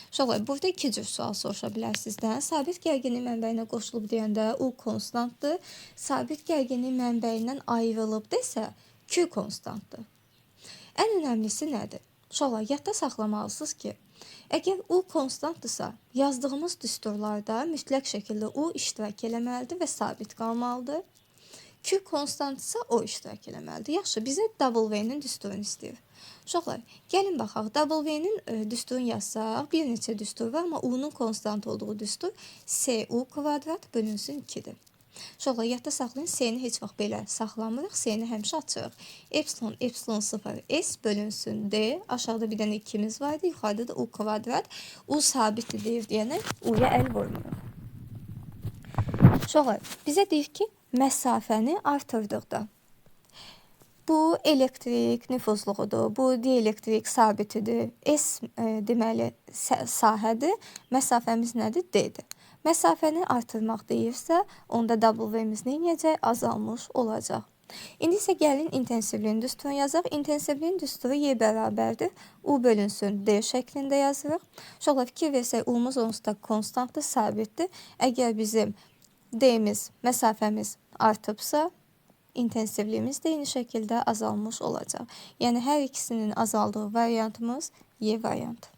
Uşaqlar, burada iki cür sual soruşa bilər sizdən. Sabit gərginlik mənbəyinə qoşulub deyəndə U konstantdır. Sabit gərginlik mənbəyindən ayrılıb desə Q konstantdır. Ən önəmlisi nədir? Uşaqlar, yadda saxlamalısınız ki, əgər U konstantdırsa, yazdığımız düsturlarda mütləq şəkildə U iştirak eləməlidir və sabit qalmalıdır. Q konstantdırsa o iştirak eləməlidir. Yaxşı, bizə W-nin düsturunu istəyir. Uşaqlar, gəlin baxaq, W-nin düsturunu yazsaq, bir neçə düstur var, amma U-nun konstant olduğu düstur SU kvadrat bölünsün 2-dir. Uşaqlar, yadda saxlayın, S-ni heç vaxt belə saxlamırıq, S-ni həmişə açırıq. Epsilon 0 S bölünsün D, aşağıda bir dənə 2'miz vardı, yuxarıda da U kvadrat. U sabitdir deyir deyənə U-ya əl vurmuruq. Uşaqlar, bizə deyir ki, məsafəni artırdıqda. Bu elektrik nüfuzluğudur, bu dielektrik sabitidir. S deməli sahədir, məsafəmiz nədir? D-dir. Məsafəni artırmaq deyirsə, onda W-miz neyəcək? Azalmış olacaq. İndi isə gəlin intensivliyin düsturunu yazaq. İntensivliyin düsturu Y bərabərdir. U bölünsün D şəklində yazırıq. Uşaqlar, fikir versək, U-muz onsuz da konstantdır, sabitdir. Əgər bizim D-miz, məsafəmiz artıbsa, intensivliyimiz də eyni şəkildə azalmış olacaq. Yəni, hər ikisinin azaldığı variantımız Y variantı.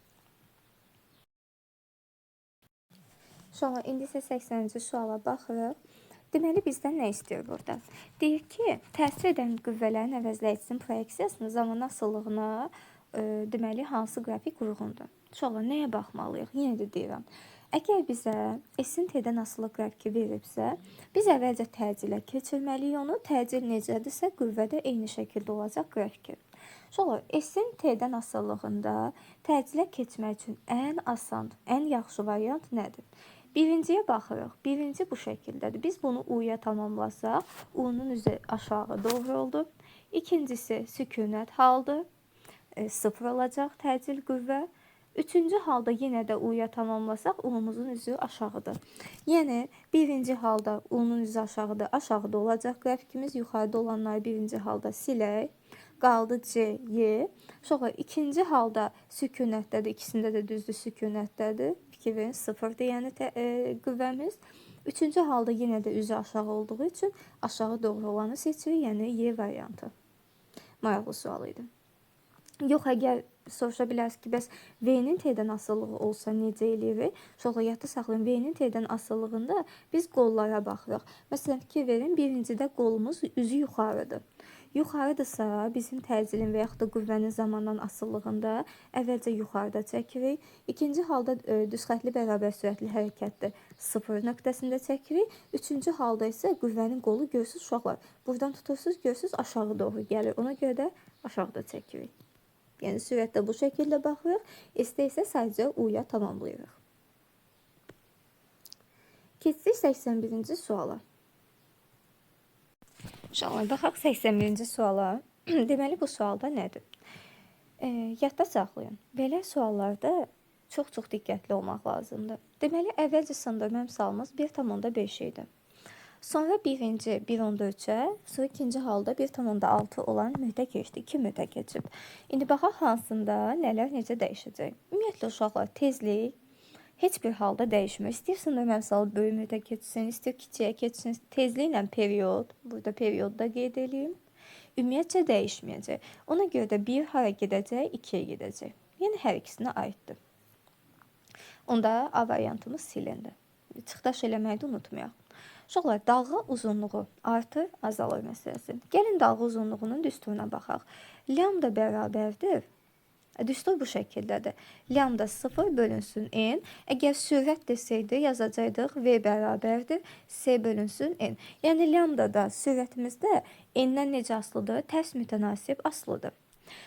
Sonra, indi isə 80-ci suala baxırıq. Deməli, bizdən nə istəyir burada? Deyir ki, təsir edən qüvvələrin əvəzləyicisinin proyeksiyasının zaman asıllığına deməli, hansı qrafik uyğundur? Sonra, nəyə baxmalıyıq? Yenə də deyirəm. Əgər bizə S-in T-dən asılı qrafiki verilibsə, biz əvvəlcə təcilə keçirməliyik onu. Təcil necədirsə, qüvvə də eyni şəkildə olacaq qrafiki. Sonra, S-in T-dən asıllığında təcilə keçmək üçün ən asan, ən yaxşı variant nədir? Birinciyə baxırıq. Birinci bu şəkildədir. Biz bunu U-ya tamamlasaq, U-nun üzü aşağı doğru oldu. İkincisi sükunət haldır. 0 olacaq təcil qüvvə. Üçüncü halda yenə də U-ya tamamlasaq, U-muzun üzü aşağıdır. Yəni, birinci halda U-nun üzü aşağıdır, aşağıda olacaq qrafikimiz. Yuxarıda olanları birinci halda silək. Qaldı C, Y. Sonra ikinci halda sükunətdədir, ikisində də düzdür sükunətdədir. Fikir verin, 0-dır yəni qüvvəmiz. Üçüncü halda yenə də üzü aşağı olduğu üçün aşağı doğru olanı seçirik, yəni Y variantı. Maraqlı sual idi. Yox, əgər soruşa bilərsiniz ki, bəs V-nin T-dən asılılığı olsa necə eləyirik? Sonra yadda saxlayın, V-nin T-dən asıllığında biz qollara baxırıq. Məsələn, fikir verin, birincidə qolumuz üzü yuxarıdır. Yuxarıdırsa bizim təcilin və yaxud da qüvvənin zamandan asıllığında əvvəlcə yuxarıda çəkirik. İkinci halda düzxətli bərabər sürətli hərəkətdə 0 nöqtəsində çəkirik. Üçüncü halda isə qüvvənin qolu görürsünüz uşaqlar. Buradan tutursunuz, görürsünüz aşağı doğru gəlir. Ona görə də aşağıda çəkirik. Yəni sürətdə bu şəkildə baxırıq. S-də isə sadəcə U-ya tamamlayırıq. Keçdik 81-ci suala. İnşallah baxaq 81-ci suala. Deməli bu sualda nədir? Yadda saxlayın. Belə suallarda çox diqqətli olmaq lazımdır. Deməli əvvəlcə sındırma əmsalımız 1,5 idi. Sonra birinci 1,3-ə, sonra ikinci halda 1,6 olan mühitə keçdi. 2 mühitə keçib. İndi baxaq hansında nələr necə dəyişəcək. Ümumiyyətlə uşaqlar tezlik heç bir halda dəyişmir. İstəyir sındırma əmsalı böyük mühitə keçsin, istəyir kiçiyə keçsin. Tezliklə period, burada periodda qeyd edeyim. Ümumiyyətcə dəyişməyəcək. Ona görə də 1 hara gedəcək, 2-yə gedəcək. Yəni hər ikisinə aiddir. Onda A variantımız silindi. Çıxdaş eləməyi də unutmayaq. Uşaqlar, dalğa uzunluğu artır, azalır məsələsi. Gəlin dalğa uzunluğunun düsturuna baxaq. Lambda bərabərdir. Düstur bu şəkildədir. Lambda 0 bölünsün n. Əgər sürət desəydi, yazacaqdıq V bərabərdir, S bölünsün n. Yəni lambda da sürətimizdə n-dən necə asılıdır? Tərs mütənasib asılıdır.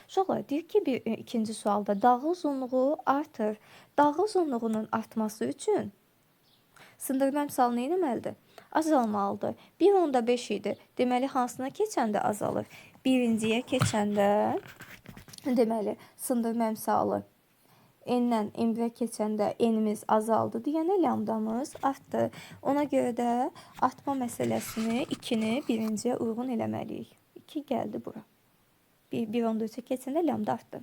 Uşaqlar, deyir ki, ikinci sualda dalğa uzunluğu artır. Dalğa uzunluğunun artması üçün sındırma əmsalı nə etməlidir? Azalmalıdır. 1,5 idi. Deməli, hansına keçəndə azalır? Birinciyə keçəndə, deməli, sındırma əmsalı n-dən m-ə keçəndə n-imiz azaldı deyənə lambdamız artdı. Ona görə də artma məsələsini 2-ni birinciyə uyğun eləməliyik. 2 gəldi bura. 1,3-ə keçəndə lambda artdı.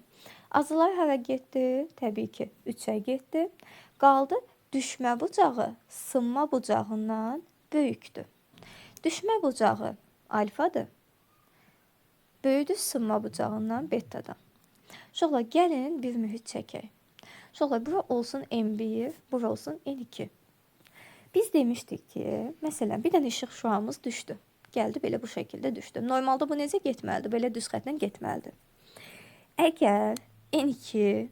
Azılar hara getdi? Təbii ki, 3-ə getdi. Qaldı düşmə bucağı sınma bucağından böyükdür. Düşmə bucağı alfadır. Böyüdür sınma bucağından betadan. Uşaqlar, gəlin bir mühit çəkək. Uşaqlar, bura olsun M1, bura olsun N2. Biz demişdik ki, məsələn, bir dənə işıq şüamız düşdü. Gəldi belə bu şəkildə düşdü. Normalda bu necə getməlidir? Belə düz xətlə getməlidir. Əgər N2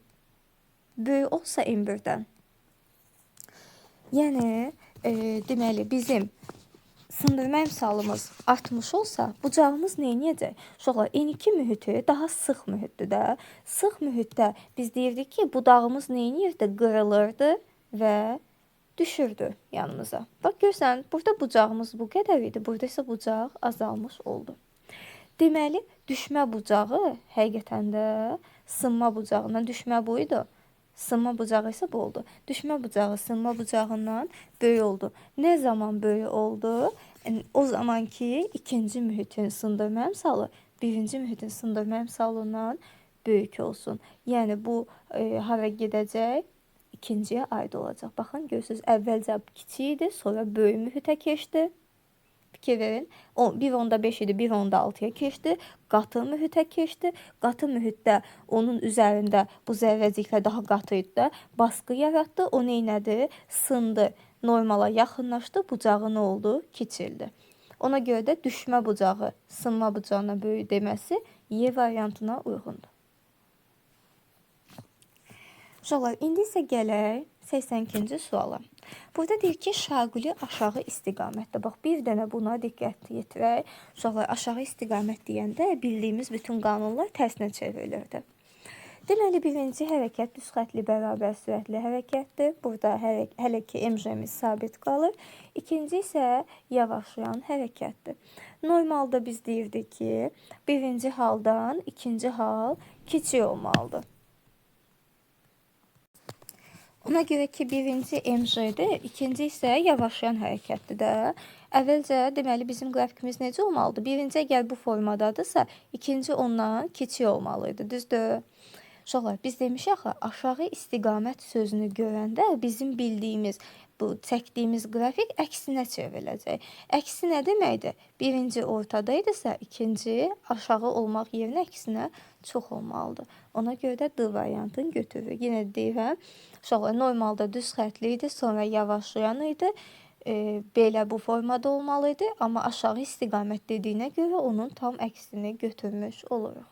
böyük olsa M1-dən, yəni deməli bizim sındırma əmsalımız artmış olsa, bucağımız nə edəcək? Uşaqlar, N2 mühiti daha sıx mühitdir də. Sıx mühitdə biz deyirdik ki, budağımız nə edirdi? Qırılırdı və düşürdü yanımıza. Bax, görsən, burada bucağımız bu qədər idi. Burada isə bucaq azalmış oldu. Deməli, düşmə bucağı həqiqətən də sınma bucağından düşmə bu idi. Sınma bucağı isə bu oldu. Düşmə bucağı sınma bucağından böyük oldu. Nə zaman böyük oldu? O zaman ki, ikinci mühitin sındırma əmsalı birinci mühitin sındırma əmsalından böyük olsun. Yəni, bu hara gedəcək? İkinciyə aid olacaq. Baxın, görürsünüz, əvvəlcə kiçik idi, sonra böyük mühitə keçdi. Fikir verin, 1,5 idi, 1,6-ya keçdi, qatı mühitə keçdi. Qatı mühitdə onun üzərində bu zərrəciklər daha qatı idi də, baskı yaratdı. O neynədi? Sındı, normala yaxınlaşdı, bucağı nə oldu? Kiçildi. Ona görə də düşmə bucağı sınma bucağına böyük deməsi Y variantına uyğundur. Uşaqlar, indi isə gələk 82-ci suala. Burada deyir ki, şaquli aşağı istiqamətdə. Bax, bir dənə buna diqqət yetirək. Uşaqlar, aşağı istiqamət deyəndə bildiyimiz bütün qanunlar tərsinə çevrilirdi. Deməli, birinci hərəkət düzxətli bərabər sürətli hərəkətdir. Burada hələ ki, MJ-miz sabit qalır. İkinci isə yavaşlayan hərəkətdir. Normalda biz deyirdik ki, birinci haldan ikinci hal kiçik olmalıdır. Ona görə ki, birinci MJ-dir, ikinci isə yavaşlayan hərəkətdir də. Əvvəlcə, deməli, bizim qrafikimiz necə olmalıdır? Birinci əgər bu formadadırsa, ikinci ondan kiçik olmalıydı, düzdür? Uşaqlar, biz demişik axı, aşağı istiqamət sözünü görəndə bizim bildiyimiz bu çəkdiyimiz qrafik əksinə çevriləcək. Əksi nə deməkdir? Birinci ortadaydısa, ikinci aşağı olmaq yerinə əksinə çox olmalıdır. Ona görə də D variantını götürürük. Yenə deyirəm, uşaqlar normalda düz xətli idi, sonra yavaşlayan idi. Belə bu formada olmalı idi, amma aşağı istiqamət dediyinə görə onun tam əksini götürmüş oluruq.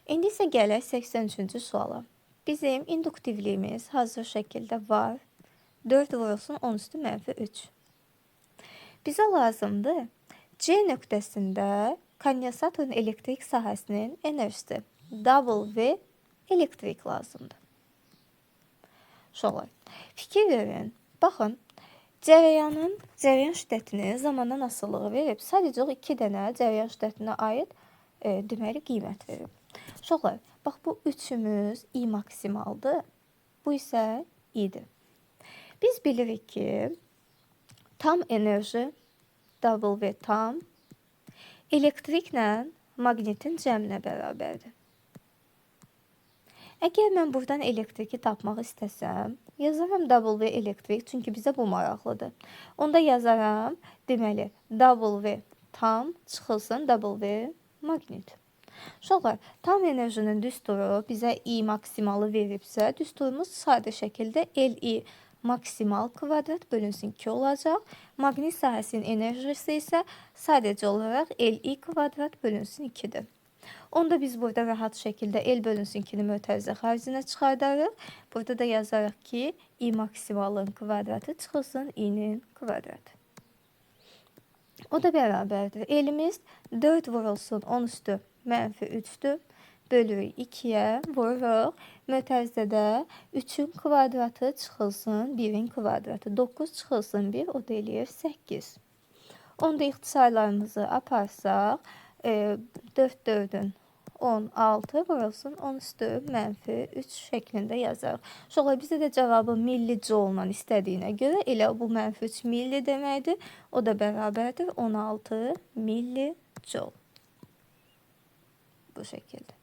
İndi isə gələk 83-cü suala. Bizim induktivliyimiz hazır şəkildə var. 4 vurulsun 10 üstü mənfi 3. Bizə lazımdır C nöqtəsində kondensatorun elektrik sahəsinin enerjisi W elektrik lazımdır. Şolar. Fikir verin. Baxın, cərəyan şiddətini zamandan asılılığı verib. Sadəcə 2 dənə cərəyan şiddətinə aid deməli qiymət verib. Uşaqlar, bax bu üçümüz I maksimaldır. Bu isə İ'dir. Biz bilirik ki, tam enerji W tam elektriklə maqnitin cəminə bərabərdir. Əgər mən buradan elektriki tapmaq istəsəm, yazaram W elektrik, çünki bizə bu maraqlıdır. Onda yazaram, deməli, W tam çıxılsın W maqnit. Uşaqlar, tam enerjinin düsturu bizə I maksimalı veribsə, düsturumuz sadə şəkildə LI maksimal kvadrat bölünsün 2 olacaq. Maqnit sahəsinin enerjisi isə sadəcə olaraq LI kvadrat bölünsün 2-dir. Onda biz burada rahat şəkildə L bölünsün 2-ni mötərizə xaricinə çıxardarıq. Burada da yazarıq ki, I maksimalın kvadratı çıxılsın I-nin kvadratı. O da bərabərdir. L'imiz 4 vurulsun 10 üstü mənfi 3'dür. Bölürük 2'ye vururuq. Mötərizədə 3'ün kvadratı çıxılsın 1'in kvadratı. 9 çıxılsın 1, o da eləyir 8. Onda ixtisarlarımızı aparsaq, 4 4'ün 16 vurulsun 10 üstü mənfi 3 şəklində yazarıq. Şoğla bizə də cavabı milli joul'la istədiyinə görə elə bu mənfi 3 milli deməkdir. O da bərabərdir 16 milli joule. Bu şəkildə.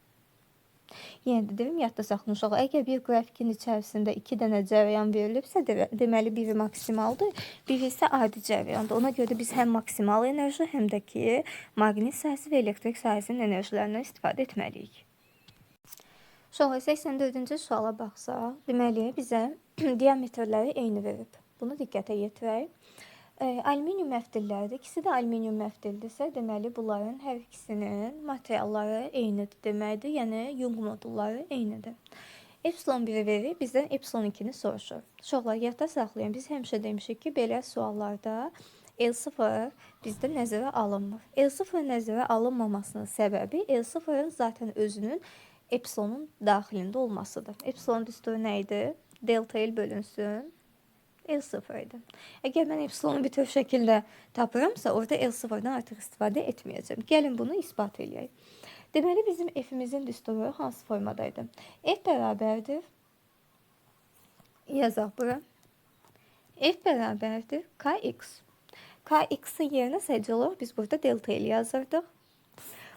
Yenə də deyim, yadda saxlayın uşaq. Əgər bir qrafikin içərisində 2 dənə cərəyan verilibsə, deməli biri maksimaldır, biri isə adi cərəyandır. Ona görə də biz həm maksimal enerji, həm də ki, maqnit sahəsi və elektrik sahəsinin enerjilərindən istifadə etməliyik. Uşaq, 84-cü suala baxsaq, deməli bizə diametrləri eyni verib. Bunu diqqətə yetirək. Alüminium məftilləridir. İkisi də alüminium məftildirsə, deməli bunların hər ikisinin materialları eynidir deməkdir. Yəni Young modulları eynidir. Epsilon 1'i verir, bizdən epsilon 2'ni soruşur. Uşaqlar, yadda saxlayın. Biz həmişə demişik ki, belə suallarda L0 bizdə nəzərə alınmır. L0 nəzərə alınmamasının səbəbi L0'ın zaten özünün epsilonun daxilində olmasıdır. Epsilon düsturu nə idi? Delta L bölünsün L0 idi. Əgər mən epsilonu bir tür şəkildə tapıramsa, orada L0'dan artıq istifadə etməyəcəm. Gəlin bunu ispat eləyək. Deməli, bizim F'imizin düsturu hansı formadaydı? F bərabərdir. Yazaq bura. F bərabərdir Kx. Kx'in yerinə sadəcə olaraq biz burada delta L yazırdıq.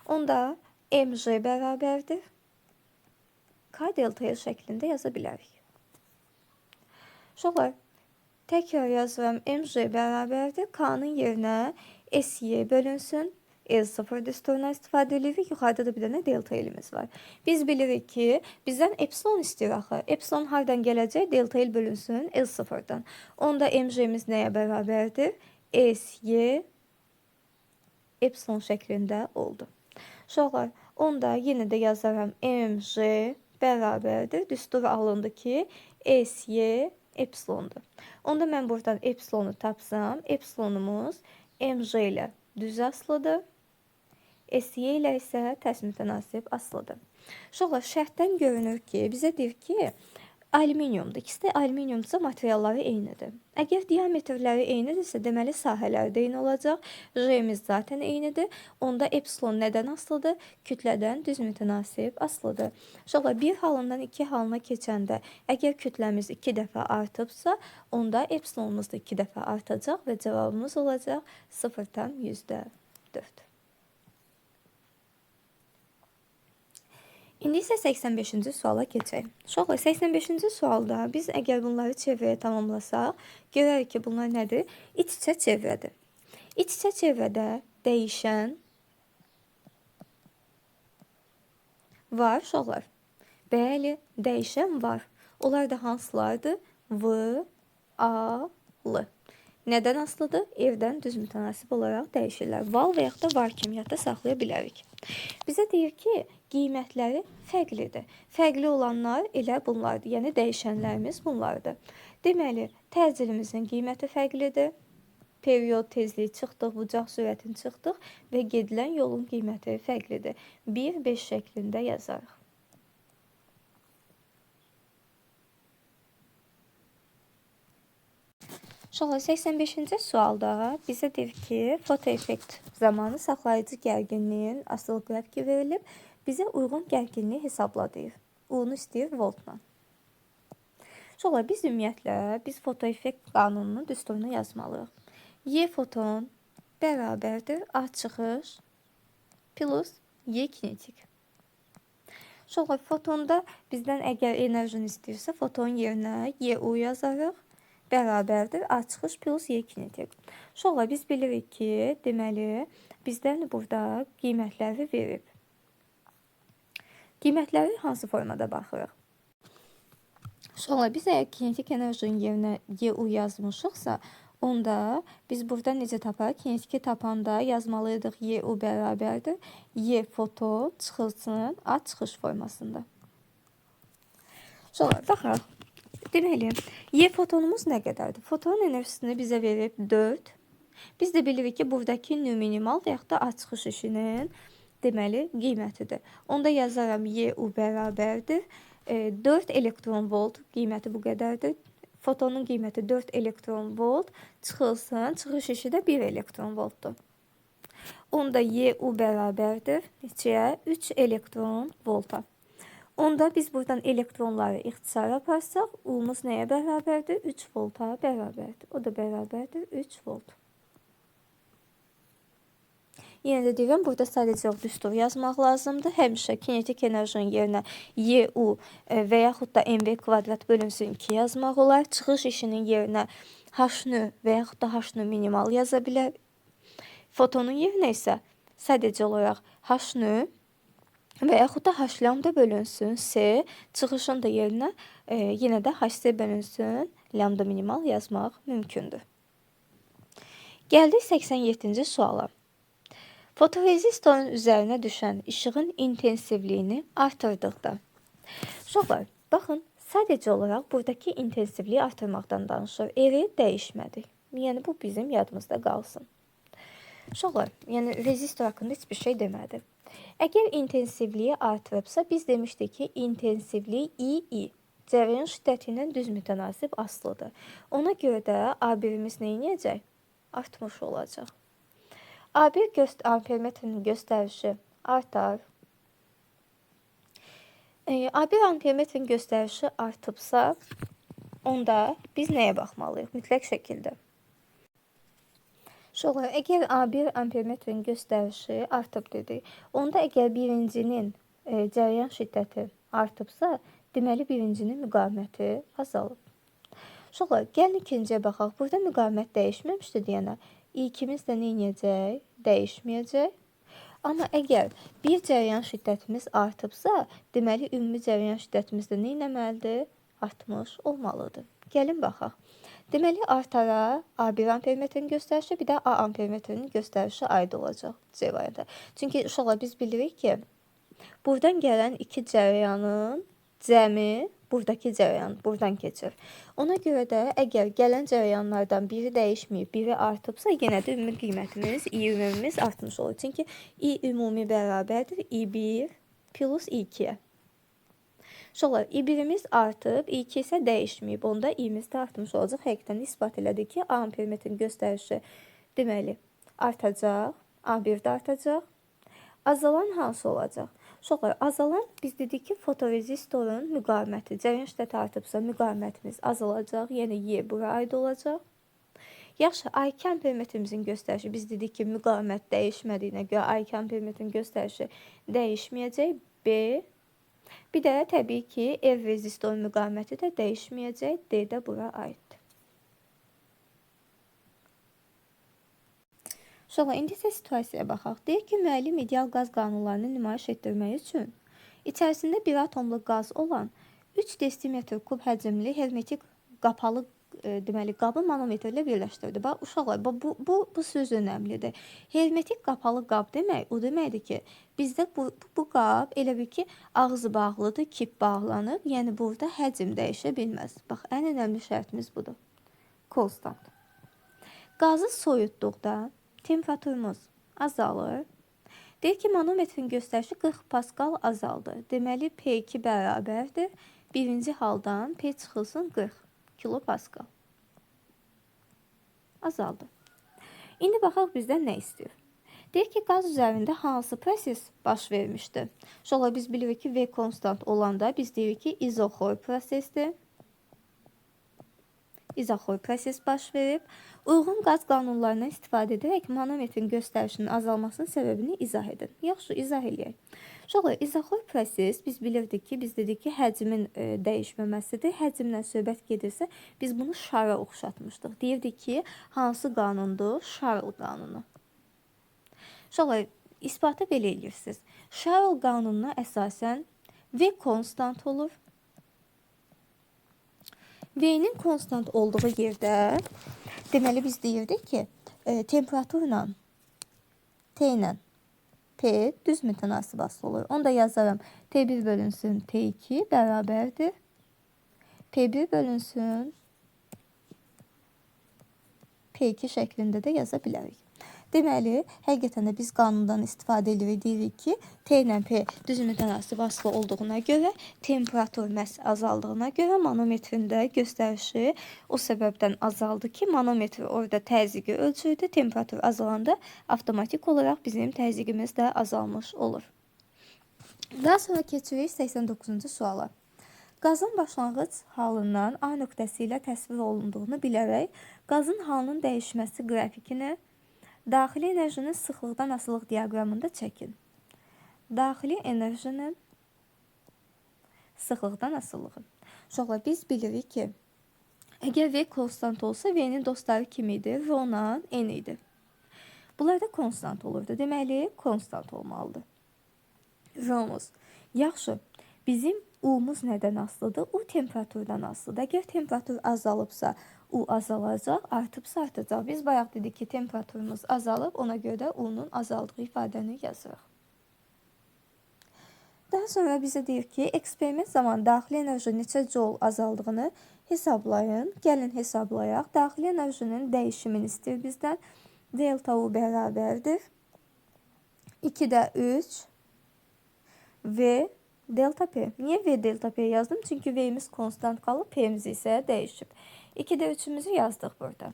Onda mj bərabərdir K delta L şəklində yaza bilərik. Uşaqlar, təkrar yazıram, mj bərabərdir K'nın yerinə sy bölünsün L0 düsturuna istifadə edirik. Yuxarıda da bir dənə delta L'imiz var. Biz bilirik ki, bizdən epsilon istəyir axı. Epsilon hardan gələcək? Delta L bölünsün L0'dan. Onda mj'miz nəyə bərabərdir? Sy epsilon şəklində oldu. Uşaqlar, onda yenə də yazaram, mj bərabərdir. Düstur alındı ki, sy epsilondur. Onda mən buradan epsilonu tapsam, epsilonumuz mj ilə düz aslıdır. Sy ilə isə tərs mütənasib aslıdır. Uşaqlar, şərtdən görünür ki, bizə deyir ki, alüminiumdur. İkisi də alüminiumdursa materialları eynidir. Əgər diametrləri eynidirsə, deməli sahələri də eyni olacaq. J'miz zaten eynidir. Onda epsilon nədən asılıdır? Kütlədən düz mütənasib asılıdır. Uşaqlar, bir halından 2 halına keçəndə, əgər kütləmiz 2 dəfə artıbsa, onda epsilonumuz da 2 dəfə artacaq və cavabımız olacaq 0,4. İndi isə 85-ci suala keçək. Uşaqlar, 85-ci sualda biz əgər bunları çevrəyə tamamlasaq, görərik ki, bunlar nədir? İç-içə çevrədir. İç-içə çevrədə dəyişən var uşaqlar. Bəli, dəyişən var. Onlar da hansılardır? V, A, L. Nədən asılıdır? Evdən düz mütənasib olaraq dəyişirlər. Val və yaxud da var kimiyyətdə saxlaya bilərik. Bizə deyir ki, qiymətləri fərqlidir. Fərqli olanlar elə bunlardır. Yəni, dəyişənlərimiz bunlardır. Deməli, təcillimizin qiyməti fərqlidir. Period tezliyi çıxdıq, bucaq sürətini çıxdıq və gedilən yolun qiyməti fərqlidir. 1-5 şəklində yazarıq. Uşaqlar, 85-ci sualda bizə deyir ki, fotoeffekt zamanı saxlayıcı gərginliyin asılı qrafiki verilib, bizə uyğun gərginliyi hesabla deyir. Onu istəyir voltla. Uşaqlar, biz fotoeffekt qanununu düsturuna yazmalıyıq. Y foton bərabərdir A çıxış plus Y kinetik. Uşaqlar, fotonda bizdən əgər enerjini istəyirsə, foton yerinə YU yazarıq. Bərabərdir A çıxış plus Y kinetik. Uşaqlar, biz bilirik ki, deməli, bizdən burada qiymətləri verib. Qiymətləri hansı formada baxırıq? Uşaqlar, biz əgər kinetik enerjinin yerinə YU yazmışıqsa, onda biz burada necə taparıq? Kinetiki tapanda yazmalıydıq YU bərabərdir. Y foton çıxılsın A çıxış formasında. Uşaqlar, baxaq. Deməli, Y fotonumuz nə qədərdir? Fotonun enerjisini bizə verib 4. Biz də bilirik ki, buradakı minimal və yaxud da A çıxış işinin deməli qiymətidir. Onda yazaram YU bərabərdir. 4 elektron volt qiyməti bu qədərdir. Fotonun qiyməti 4 elektron volt çıxılsın. Çıxış işi də 1 elektron voltdur. Onda YU bərabərdir. Neçəyə? 3 elektron volta. Onda biz buradan elektronları ixtisara aparsaq, U-muz nəyə bərabərdir? 3 volta bərabərdir. O da bərabərdir 3 volt. Yenə də deyirəm, burada sadəcə düstur yazmaq lazımdır. Həmişə kinetik enerjinin yerinə YU və yaxud da MV kvadrat bölünsün 2 yazmaq olar. Çıxış işinin yerinə HN və yaxud da HN minimal yaza bilər. Fotonun yerinə isə sadəcə olaraq HN və yaxud da H lambda bölünsün C, çıxışın da yerinə yenə də HC bölünsün lambda minimal yazmaq mümkündür. Gəldik 87-ci suala. Fotorezistorun üzərinə düşən işığın intensivliyini artırdıqda. Uşaqlar, baxın, sadəcə olaraq buradakı intensivliyi artırmaqdan danışır. Eri dəyişmədik. Yəni, bu bizim yadımızda qalsın. Uşaqlar, yəni rezistor haqqında heç bir şey demədi. Əgər intensivliyi artırıbsa, biz demişdik ki, intensivliyi II, cərəyan şiddəti ilə düz mütənasib asılıdır. Ona görə də A1-imiz nə edəcək? Artmış olacaq. A1 ampermetrinin göstərişi artar. A1 ampermetrin göstərişi artıbsa, onda biz nəyə baxmalıyıq? Mütləq şəkildə. Sonra, əgər A1 ampermetrin göstərişi artıb dedik, onda əgər birincinin cərəyan şiddəti artıbsa, deməli birincinin müqaviməti azalıb. Sonra, gəlin ikinciyə baxaq. Burada müqavimət dəyişməmişdir deyənə, ilkimiz də nə edəcək? Dəyişməyəcək. Amma əgər bir cərəyan şiddətimiz artıbsa, deməli ümumi cərəyan şiddətimiz də nə etməlidir? Artmış olmalıdır. Gəlin baxaq. Deməli, artara A1 ampermetrin göstərişi, bir də A ampermetrinin göstərişi aid olacaq C variantı. Çünki uşaqlar biz bilirik ki, buradan gələn iki cərəyanın cəmi buradakı cərəyan buradan keçir. Ona görə də əgər gələn cərəyanlardan biri dəyişməyib, biri artıbsa, yenə də ümumi qiymətimiz, I ümumimiz artmış olur. Çünki I ümumi bərabərdir I1 plus I2-yə. Uşaqlar, I1-imiz artıb, I2 isə dəyişməyib. Onda I-miz də artmış olacaq. Həqiqətən isbat elədik ki, A ampermetrin göstərişi deməli artacaq, A1 də artacaq. Azalan hansı olacaq? Uşaqlar, azalan biz dedik ki, fotorezistorun müqaviməti, cərəyan şiddəti artıbsa müqavimətimiz azalacaq, yəni Y bura aid olacaq. Yaxşı, A2 ampermetrimizin göstərişi biz dedik ki, müqavimət dəyişmədiyinə görə A2 ampermetrin göstərişi dəyişməyəcək. B Bir də təbii ki, ev rezistor müqaviməti də dəyişməyəcək. D də bura aiddir. Sonra indi isə situasiyaya baxaq. Deyək ki, müəllim ideal qaz qanunlarını nümayiş etdirmək üçün içərisində bir atomlu qaz olan 3 desimetr kub həcmli hermetik qapalı deməli qabı manometrlə birləşdirdi. Bax uşaqlar, bu söz önəmlidir. Hermetik qapalı qab demək o deməkdir ki, bizdə bu qab elə bir ki, ağzı bağlıdır, kip bağlanıb, yəni burada həcm dəyişə bilməz. Bax, ən önəmli şərtimiz budur. Konstant. Qazı soyutduqda temperaturumuz azalır. Deyək ki, manometrin göstərişi 40 paskal azaldı. Deməli, P2 bərabərdir. Birinci haldan P çıxılsın 40 kilopaskal. Azaldı. İndi baxaq bizdən nə istəyir? Deyək ki, qaz üzərində hansı proses baş vermişdir? Şola biz bilirik ki, V konstant olanda biz deyirik ki, izoxor prosesdir. İzoxor proses baş verib. Uyğun qaz qanunlarından istifadə edərək manometrin göstərişinin azalmasının səbəbini izah edin. Yaxşı, izah eləyək. Şola, izoxor proses biz bilirdik ki, biz dedik ki, həcmin dəyişməməsidir. Həcmlə söhbət gedirsə, biz bunu şara oxşatmışdıq. Deyirdik ki, hansı qanundur? Şarl qanunu. Şola, isbatı belə edirsiniz. Şarl qanununa əsasən V konstant olur. V-nin konstant olduğu yerdə deməli biz deyirdik ki, temperaturla T ilə P düz mütənasib asılı olur. Onu da yazaram. T1 bölünsün T2 bərabərdir. P1 bölünsün P2 şəklində də yaza bilərik. Deməli, həqiqətən də biz qanundan istifadə edirik, deyirik ki, T ilə P düz mütənasib asılı olduğuna görə, temperatur məhz azaldığına görə manometrin də göstərişi o səbəbdən azaldı ki, manometr orada təzyiqi ölçürdü, temperatur azalanda avtomatik olaraq bizim təzyiqimiz də azalmış olur. Daha sonra keçirik 89-cu suala. Qazın başlanğıc halından A nöqtəsi ilə təsvir olunduğunu bilərək, qazın halının dəyişməsi qrafikini daxili enerjinin sıxlıqdan asılılıq diaqramında çəkin. Daxili enerjinin sıxlıqdan asılılığı. Uşaqlar, biz bilirik ki, əgər V konstant olsa, V-nin dostları kim idi? Rho-la N idi. Bunlar da konstant olurdu. Deməli, konstant olmalıdır. Rho-muz. Yaxşı, bizim U-muz nədən asılıdır? U temperaturdan asılıdır. Əgər temperatur azalıbsa, U azalacaq, artıbsa artacaq. Biz bayaq dedik ki, temperaturumuz azalıb, ona görə U-nun azaldığı ifadəni yazırıq. Daha sonra bizə deyir ki, eksperiment zamanı daxili enerji neçə joule azaldığını hesablayın. Gəlin hesablayaq. Daxili enerjinin dəyişimini istəyir bizdən. Delta U bərabərdir. 2-də 3 V delta P. Niyə V delta P yazdım? Çünki V'miz konstant qalıb, P'miz isə dəyişib. 2-də 3'ümüzü yazdık burada.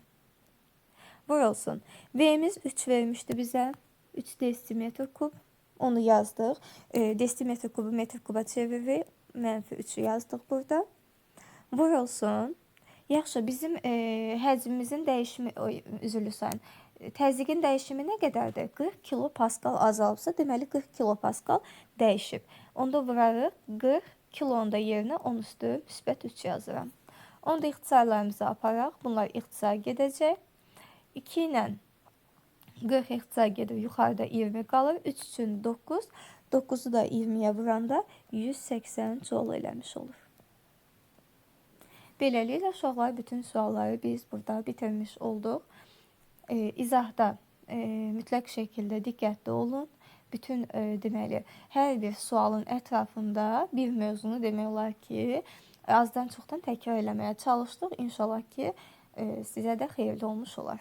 Bur olsun. V'miz 3 vermişti bizə. 3 desimetr kub. Onu yazdıq. Desimetr kubu metr kuba çeviririk. -3'ü yazdık burada. Bur olsun. Yaxşı, bizim həcmimizin dəyişimi, üzrlü sayın. Təzyiqin dəyişimi nə qədərdir? 40 kilopaskal azalıbsa, deməli 40 kilopaskal dəyişib. Onda vurarıq 40 kilonun da yerinə 10 üstü müsbət 3 yazıram. Onda ixtisarlarımızı aparaq. Bunlar ixtisar gedəcək. 2 ilə 40 ixtisar gedir. Yuxarıda 20 qalır. 3 üçün 9. 9'u da 20'ye vuranda 180 joule eləmiş olur. Beləliklə, uşaqlar, bütün sualları biz burada bitirmiş olduq. İzahda mütləq şəkildə diqqətli olun. Bütün deməli, hər bir sualın ətrafında bir mövzunu demək olar ki, azdan çoxdan təkrar eləməyə çalışdıq. İnşallah ki, sizə də xeyirli olmuş olar.